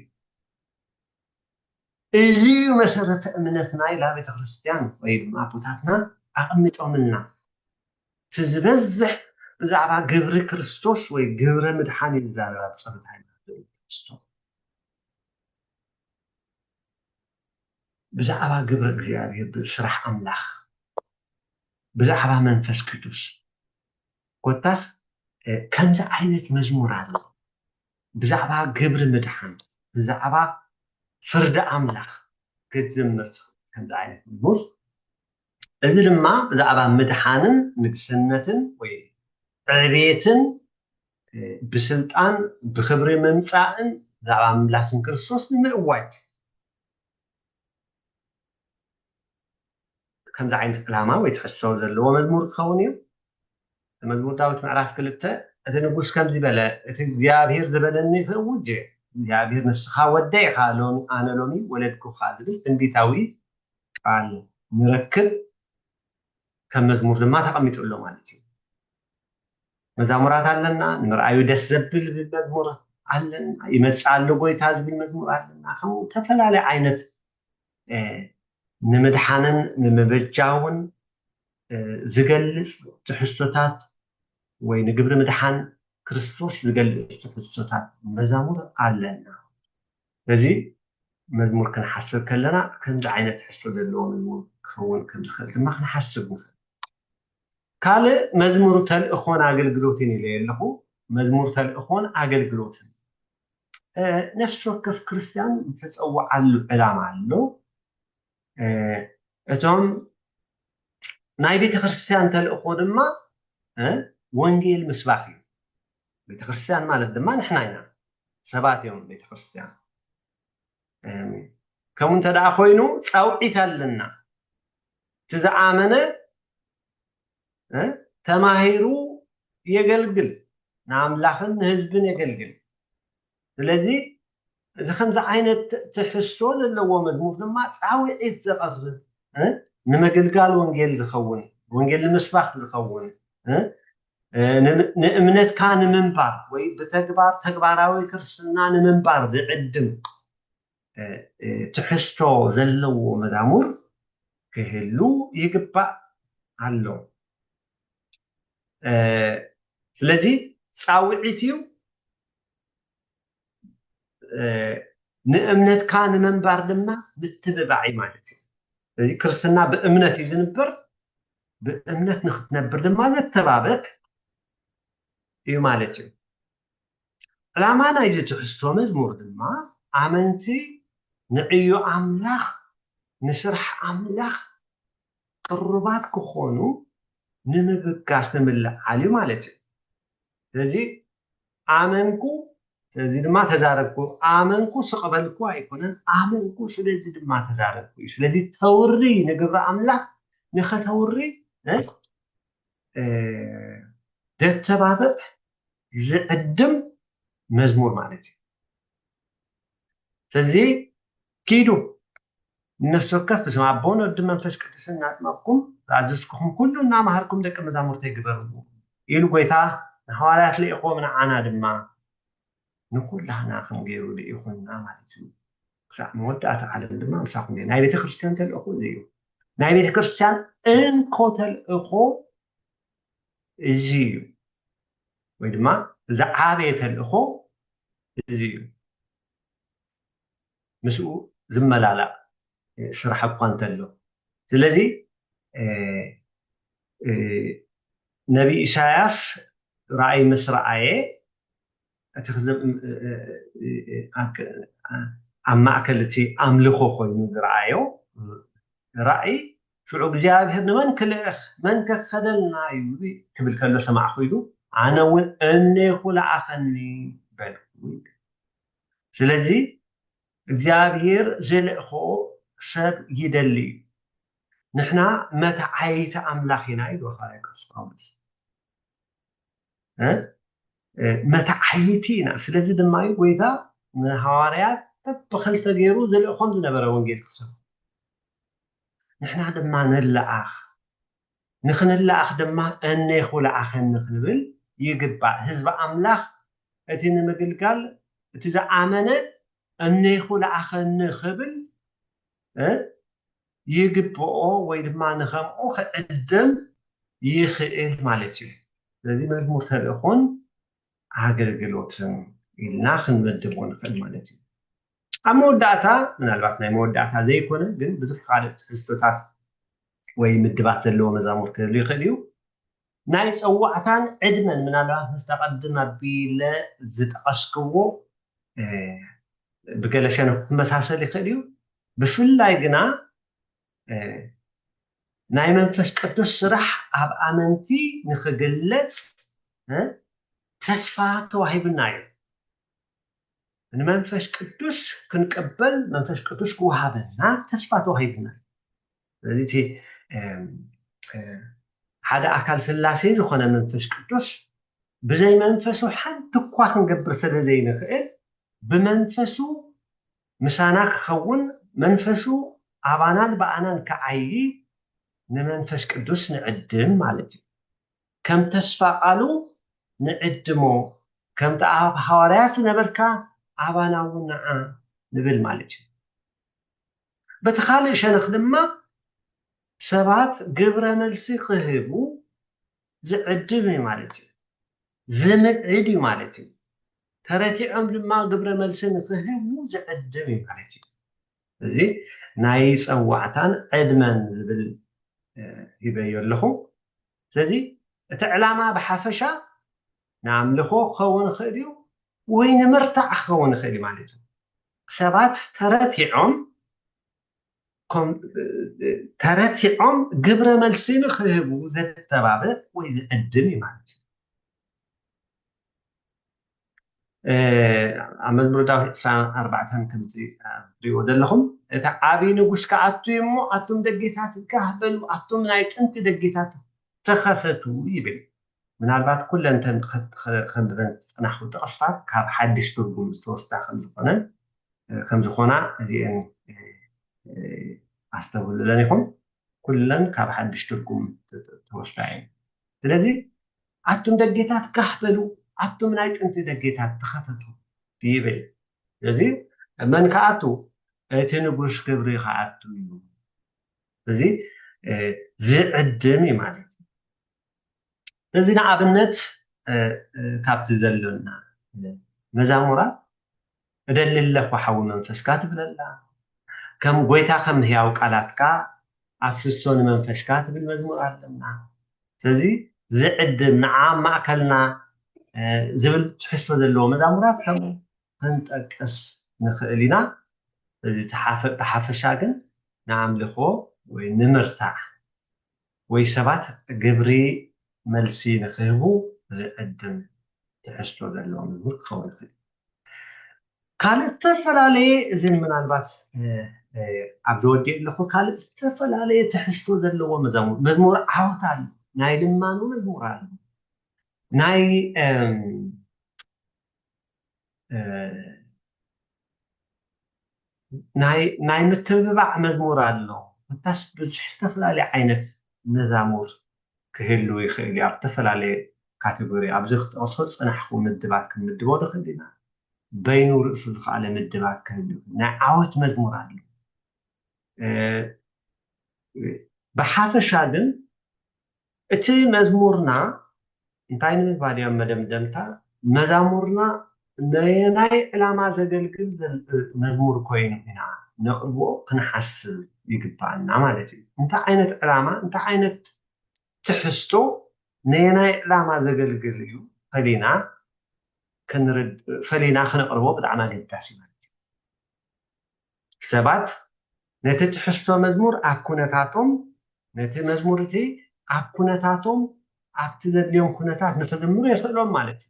እዚ መሰረተ እምነትና ኢላ ቤተ ክርስቲያን ወይ ድማ ኣቦታትና ኣቐሚጦምልና እቲ ዝበዝሕ ብዛዕባ ግብሪ ክርስቶስ ወይ ግብረ ምድሓን እዩ ዝዛረብ ኣብ ጸሎት ሃይማኖት ትሕዝቶ ብዛዕባ ግብሪ እግዚኣብሔር ብስራሕ ኣምላኽ ብዛዕባ መንፈስ ቅዱስ ኮታስ ከምዚ ዓይነት መዝሙር ኣሎ ብዛዕባ ግብሪ ምድሓን ብዛዕባ ፍርዲ ኣምላኽ ክትዝምር ከምዚ ዓይነት መዝሙር إذا لما بزعبا مدحانن نقسنتن وي عبيتن بسلطان بخبر ممصاءن زعبا ملاسن كريستوس نمأوايت ከምዚ ዓይነት ዕላማ ወይ ትሕዝቶ ዘለዎ መዝሙር ክኸውን እዩ መዝሙር ዳዊት ምዕራፍ 2 እቲ ንጉስ ከምዚ በለ እቲ እግዚኣብሔር ዝበለኒ ክእውጅ እግዚኣብሔር ንስኻ ወደይ ኢኻ ሎሚ ኣነ ሎሚ ወለድኩኻ ዝብል ትንቢታዊ ቃል ንረክብ ከም መዝሙር ድማ ተቐሚጡሎ ማለት እዩ መዛሙራት ኣለና ንምርኣዩ ደስ ዘብል መዝሙር ኣለና ይመፅእ ኣሎ ጎይታ ዝብል መዝሙር ኣለና ከምኡ ተፈላለየ ዓይነት ንምድሓንን ንምበጃውን ዝገልፅ ትሕዝቶታት ወይ ንግብሪ ምድሓን ክርስቶስ ዝገልፅ ትሕዝቶታት መዛሙር ኣለና ስለዚ መዝሙር ክንሓስብ ከለና ከምዚ ዓይነት ትሕዝቶ ዘለዎ መዝሙር ክኸውን ከም ዝኽእል ድማ ክንሓስብ ንኽእል ካልእ መዝሙር ተልእኾን ኣገልግሎትን ኢለ ኣለኹ መዝሙር ተልእኾን ኣገልግሎትን ነፍሲ ወከፍ ክርስቲያን ዝተፀዋዓሉ ዕላማ ኣሎ እቶም ናይ ቤተክርስትያን ተልእኾ ድማ ወንጌል ምስባክ እዩ ቤተክርስትያን ማለት ድማ ንሕና ኢና ሰባት እዮም ቤተክርስትያን ከምኡ እንተደኣ ኮይኑ ፃውዒት ኣለና እቲ ዝኣመነ ተማሂሩ የገልግል ንኣምላኽን ንህዝብን የገልግል ስለዚ እዚ ከምዚ ዓይነት ትሕዝቶ ዘለዎ መዝሙር ድማ ፃውዒት ዘቕርብ ንምግልጋል ወንጌል ዝኸውን ወንጌል ንምስባክ ዝኸውን ንእምነትካ ንምንባር ወይ ብተግባር ተግባራዊ ክርስትና ንምንባር ዝዕድም ትሕዝቶ ዘለዎ መዛሙር ክህሉ ይግባእ ኣሎ ስለዚ ፃውዒት እዩ ንእምነትካ ንምንባር ድማ ምትብባዕ ማለት እዩ ስለዚ ክርስትና ብእምነት እዩ ዝንበር ብእምነት ንክትነብር ድማ ዘተባበክ እዩ ማለት እዩ ዕላማ ናይዚ ትሕዝቶ መዝሙር ድማ ኣመንቲ ንዕዮ ኣምላኽ ንስራሕ ኣምላኽ ቅሩባት ክኾኑ ንምብጋስ ንምልዓል እዩ ማለት እዩ ስለዚ ኣመንኩ ስለዚ ድማ ተዛረብኩ ኣመንኩ ስቕበልኩ ኣይኮነን ኣመንኩ ስለዚ ድማ ተዛረብኩ እዩ ስለዚ ተውሪ ንግብሪ ኣምላኽ ንኸተውሪ ዘተባብዕ ዝዕድም መዝሙር ማለት እዩ ስለዚ ኪዱ ነፍሲ ወከፍ ብስመ ኣብ ወወልድ መንፈስ ቅዱስ እናጥመቅኩም ዝኣዘዝኩኹም ኩሉ እናምሃርኩም ደቂ መዛሙርተይ ግበርዎ ኢሉ ጎይታ ንሐዋርያት ልኢኾም ንዓና ድማ ንኩላህና ከም ገይሩ ልኢኹምና ማለት እዩ ክሳብ መወዳእታ ዓለም ድማ ምሳኹም ናይ ቤተክርስትያን ተልእኾ እዚ እዩ ናይ ቤተክርስትያን እንኮ ተልእኾ እዚ እዩ ወይ ድማ ዝዓበየ ተልእኾ እዚ እዩ ምስኡ ዝመላላእ ስራሕ እኳ እንተሎ ስለዚ ነቢ ኢሳያስ ራእይ ምስ ረኣየ እቲ ኣብ ማእከል እቲ ኣምልኾ ኮይኑ ዝረኣዮ ራእይ ሽዑ እግዚኣብሔር ንመን ክልእኽ መን ከኸደልና እዩ ክብል ከሎ ሰማዕኹ ኢሉ ኣነ እውን እኔኹ ለኣኸኒ በልኩ ስለዚ እግዚኣብሔር ዝልእኾ ሰብ ይደሊ እዩ ንሕና መታዓይቲ ኣምላኽ ኢና ኢሉ ሐዋርያ ቅዱስ ጳውሎስ መታዓይቲ ኢና ስለዚ ድማ እዩ ጎይታ ንሐዋርያት በብክልተ ገይሩ ዝልእኾም ዝነበረ ወንጌል ክሰብኩ ንሕና ድማ ንለኣኽ ንኽንለኣኽ ድማ እኔኹ ለኣኸኒ ክንብል ይግባእ ህዝቢ ኣምላኽ እቲ ንምግልጋል እቲ ዝኣመነ እኔኹ ለኣኸኒ ክብል ይግብኦ ወይ ድማ ንኸምኡ ክዕድም ይኽእል ማለት እዩ ስለዚ መዝሙር ተልእኾን ኣገልግሎትን ኢልና ክንመድቦ ንኽእል ማለት እዩ ኣብ መወዳእታ ምናልባት ናይ መወዳእታ ዘይኮነ ግን ብዙሕ ካልእ ትሕዝቶታት ወይ ምድባት ዘለዎ መዛሙር ክህሉ ይኽእል እዩ ናይ ፀዋዕታን ዕድመን ምናልባት ምስ ተቐድም ኣቢለ ዝጠቐስክዎ ብገለ ሸነኽ ክመሳሰል ይኽእል እዩ ብፍላይ ግና ናይ መንፈስ ቅዱስ ስራሕ ኣብ ኣመንቲ ንክግለጽ ተስፋ ተዋሂብና እዩ ንመንፈስ ቅዱስ ክንቀበል መንፈስ ቅዱስ ክወሃበና ተስፋ ተዋሂብና ስለዚ ሓደ ኣካል ስላሴ ዝኾነ መንፈስ ቅዱስ ብዘይ መንፈሱ ሓንቲ እኳ ክንገብር ስለ ዘይንኽእል ብመንፈሱ ምሳና ክኸውን መንፈሱ ኣባናን በኣናን ክዓይ ንመንፈስ ቅዱስ ንዕድም ማለት እዩ ከም ተስፋ ቃሉ ንዕድሞ ከምቲ ኣብ ሐዋርያት ነበርካ ኣባና እውን ንዓ ንብል ማለት እዩ በቲ ካልእ ሸነኽ ድማ ሰባት ግብረ መልሲ ክህቡ ዝዕድም እዩ ማለት እዩ ዝምዕድ እዩ ማለት እዩ ተረቲዖም ድማ ግብረ መልሲ ንክህቡ ዝዕድም እዩ ማለት እዩ እዚ ናይ ፀዋዕታን ዕድመን ዝብል ሂበዮ ኣለኹ ስለዚ እቲ ዕላማ ብሓፈሻ ንኣምልኾ ክኸውን ይኽእል እዩ ወይ ንምርታዕ ክኸውን ይኽእል እዩ ማለት እዩ ሰባት ተረቲዖም ግብረ መልሲ ንክህቡ ዘተባብዕ ወይ ዝዕድም እዩ ማለት እዩ ኣብ መዝሙር ዳዊት 24 ከምዚ ትሪእዎ ዘለኹም እቲ ዓብይ ንጉስ ከኣቱ እሞ ኣቶም ደጌታት ጋህበሉ ኣቶም ናይ ጥንቲ ደጌታት ተኸፈቱ ይብል ምናልባት ኩለንተን ከንብበን ዝፀናሕኩ ጥቕስታት ካብ ሓድሽ ትርጉም ዝተወስዳ ከምዝኾና እዚአን ኣስተውልለን ይኹን ኩለን ካብ ሓድሽ ትርጉም ተወስዳ እየን ስለዚ ኣቶም ደጌታት ጋህበሉ ኣቶም ናይ ጥንቲ ደጌታት ተኸፈቱ ይብል ስለዚ መን ከኣቱ እቲ ንጉስ ክብሪ ከኣቱ እዩ እዚ ዝዕድም እዩ ማለት እዩ ስለዚ ንኣብነት ካብቲ ዘሎና መዛሙራት እደሊ ኣለኹ ሓዊ መንፈስካ ትብለላ ከም ጎይታ ከም ህያው ቃላትካ ኣፍስሶ ንመንፈስካ ትብል መዝሙር ኣለና ስለዚ ዝዕድም ንዓ ማእከልና ዝብል ትሕዝቶ ዘለዎ መዛሙራት ከምኡ ክንጠቅስ ንኽእል ኢና እዚ ብሓፈሻ ግን ንኣምልኾ ወይ ንምርታዕ ወይ ሰባት ግብሪ መልሲ ንክህቡ ዝዕድም ትሕዝቶ ዘለዎ መዝሙር ክኸውን ይኽእል ካልእ ዝተፈላለየ እዝን ምናልባት ኣብ ዝወዲእ ኣለኹ ካልእ ዝተፈላለየ ትሕዝቶ ዘለዎ መዝሙር ዓወት ኣሎ ናይ ልማኑ መዝሙር ኣሎ ናይ ምትብባዕ መዝሙር ኣሎ እታስ ብዙሕ ዝተፈላለየ ዓይነት መዛሙር ክህሉ ይኽእል እዩ ኣብ ዝተፈላለየ ካቴጎሪ ኣብዚ ክጠቕሶ ፀናሕኩ ምድባት ክንምድቦ ንኽእል ኢና በይኑ ርእሱ ዝከኣለ ምድባት ክህሉ ናይ ዓወት መዝሙር ኣሎ ብሓፈሻ ግን እቲ መዝሙርና እንታይ ንምባል እዮም መደምደምታ መዛሙርና ናይ ዕላማ ዘገልግል መዝሙር ኮይኑ ኢና ነቕርቦ ክንሓስብ ይግባአና ማለት እዩ እንታይ ዓይነት ዕላማ እንታይ ዓይነት ትሕዝቶ ናይ ዕላማ ዘገልግል እዩ ፈሊና ክነቕርቦ ብጣዕሚ ኣገዳሲ ማለት እዩ ሰባት ነቲ ትሕዝቶ መዝሙር ኣብ ኩነታቶም ነቲ መዝሙር እቲ ኣብ ኩነታቶም ኣብቲ ዘድልዮም ኩነታት ንክዝምሩ የኽእሎም ማለት እዩ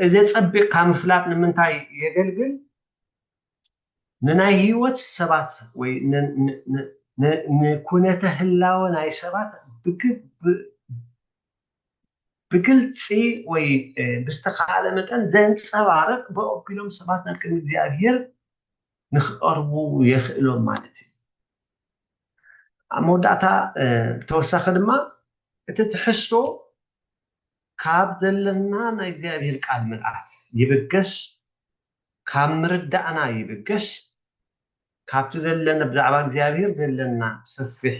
እዚ ፀቢቕካ ምፍላጥ ንምንታይ የገልግል ንናይ ሂወት ሰባት ወይ ንኩነተ ህላወ ናይ ሰባት ብግልፂ ወይ ብዝተኻእለ መጠን ዘንፀባርቕ ብኣቢሎም ሰባት ናብ ቅድሚ እግዚኣብሔር ንክቐርቡ የኽእሎም ማለት እዩ ኣብ መወዳእታ ብተወሳኺ ድማ እቲ ትሕዝቶ ካብ ዘለና ናይ እግዚኣብሔር ቃል መልኣክ ይብገስ ካብ ምርዳእና ይብገስ ካብቲ ዘለና ብዛዕባ እግዚኣብሔር ዘለና ሰፊሕ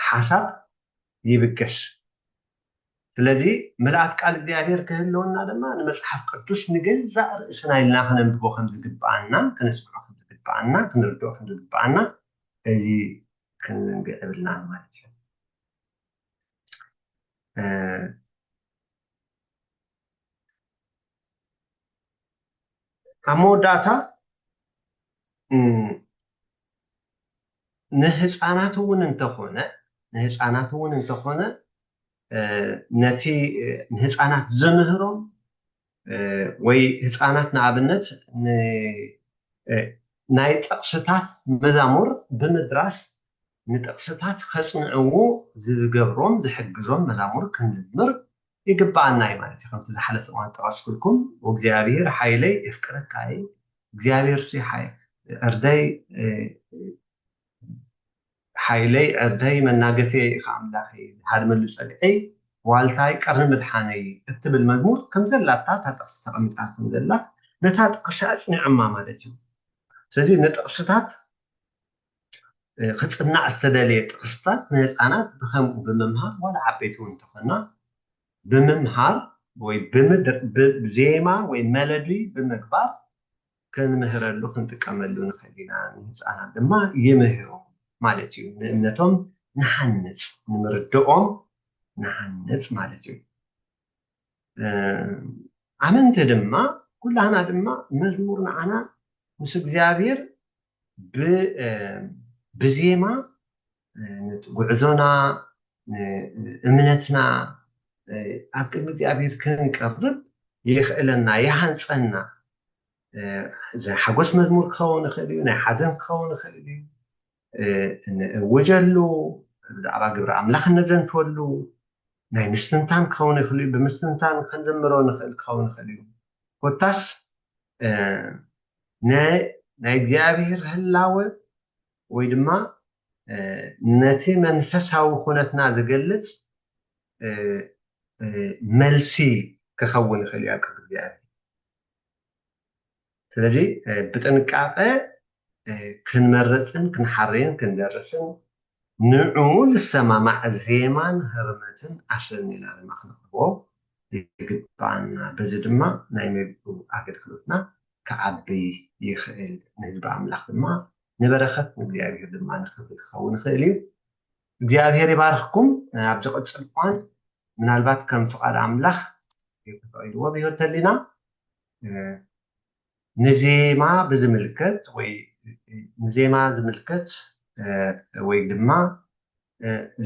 ሓሳብ ይብገስ ስለዚ ምልኣት ቃል እግዚኣብሔር ክህልወና ድማ ንመፅሓፍ ቅዱስ ንገዛእ ርእስና ኢልና ክነንብቦ ከም ዝግባአና ክነስምዖ ከም ዝግባአና ክንርድኦ ከም ዝግባአና እዚ ክንንግዕ የብልና ማለት እዩ መወዳእታ ንህፃናት እውን እንተኾነ ነቲ ንህፃናት ዘምህሮም ወይ ህፃናት ንኣብነት ናይ ጥቕስታት መዛሙር ብምድራስ ንጥቕስታት ከጽንዕዎ ዝገብሮም ዝሕግዞም መዛሙር ክንዝምር ይግባአና እዩ ማለት እዩ። ከምቲ ዝሓለፈ እዋን ጠቐስኩልኩም ወእግዚአብሔር ሓይለይ የፍቅረካየ እግዚአብሔር ሲ ዕርደይ ሓይለይ ዕርደይ መናገፊየ ኢኻ ኣምላኸይ ሃድመሉ ፀግዐይ ዋልታይ ቀርኒ መድሓነይ እትብል መዝሙር ከም ዘላታ ታጥቕሲ ተቐሚጣ ከም ዘላ ነታ ጥቕሲ ኣፅኒዖማ ማለት እዩ። ስለዚ ንጥቕስታት ክፅናዕ ዝተደለየ ጥቕስታት ንህፃናት ብከምኡ ብምምሃር ዋላ ዓበይቲ እውን እንተኾና ብምምሃር ወይ ብዜማ ወይ መለዲ ብምግባር ክንምህረሉ ክንጥቀመሉ ንኽእል ኢና። ንህፃናት ድማ ይምህሮ ማለት እዩ። ንእምነቶም ንሓንፅ ንምርድኦም ንሓንፅ ማለት እዩ። ኣመንቲ ድማ ኩላህና ድማ መዝሙር ንዓና ምስ እግዚኣብሔር ብዜማ ጉዕዞና እምነትና ኣብ ቅድሚ እግዚኣብሔር ክንቀርብ ይኽእለና ይሃንፀና። ሓጎስ መዝሙር ክኸውን ይኽእል እዩ፣ ናይ ሓዘን ክኸውን ይኽእል እዩ፣ ንእውጀሉ ብዛዕባ ግብሪ ኣምላኽነት ዘንትወሉ ናይ ምስትንታን ክኸውን ይኽእል እዩ፣ ብምስትንታን ክንዘምሮ ንኽእል ክኸውን ይኽእል እዩ። ኮታስ ናይ እግዚኣብሔር ህላወ ወይ ድማ ነቲ መንፈሳዊ ኩነትና ዝገልፅ መልሲ ክኸውን ይኽእል እዩ ኣብ ቅድሚ እግዚኣብሔር። ስለዚ ብጥንቃቐ ክንመርፅን ክንሓርይን ክንደርስን ንዑ ዝሰማማዕ ዜማን ህርመትን ኣሰኒና ድማ ክንቅርቦ ይግባአና። በዚ ድማ ናይ መግቡ ኣገልግሎትና ክዓቢ ይኽእል። ንህዝቢ ኣምላኽ ድማ ንበረኸት ንእግዚአብሔር ድማ ንክብሪ ክኸውን ይኽእል እዩ። እግዚአብሔር ይባርኽኩም። ኣብ ዝቕፅል እዋን ምናልባት ከም ፍቓድ ኣምላኽ ተፈቒድዎ ብሂወት ህሊና ንዜማ ብዝምልከት ወይ ድማ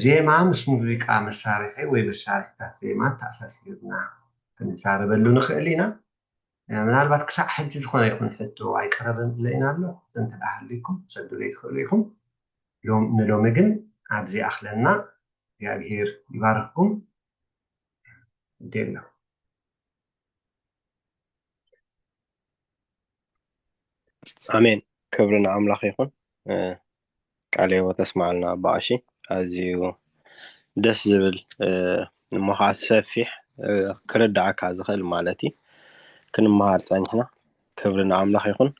ዜማ ምስ ሙዚቃ መሳርሒ ወይ መሳርሕታት ዜማ ተኣሳሲርና ክንዛረበሉ ንኽእል ኢና። ምናልባት ክሳዕ ሕጂ ዝኾነ ይኹን ሕቶ ኣይቀረበን ኢለና ኣሎ እንተዳሃልይኩም ሰድሩ ይኽእሉ ኢኹም። ንሎሚ ግን ኣብዚ ኣኽለና እግዚኣብሔር ይባርኽኩም። ደሎ ኣሜን። ክብሪ ንኣምላኽ ይኹን። ቃል ህይወት ተስማዓልና ኣባኣሺ ኣዝዩ ደስ ዝብል ንምዃት ሰፊሕ ክርዳዓካ ዝኽእል ማለት እዩ። ክንመሃር ፀኒሕና። ክብሪ ንኣምላኽ ይኹን።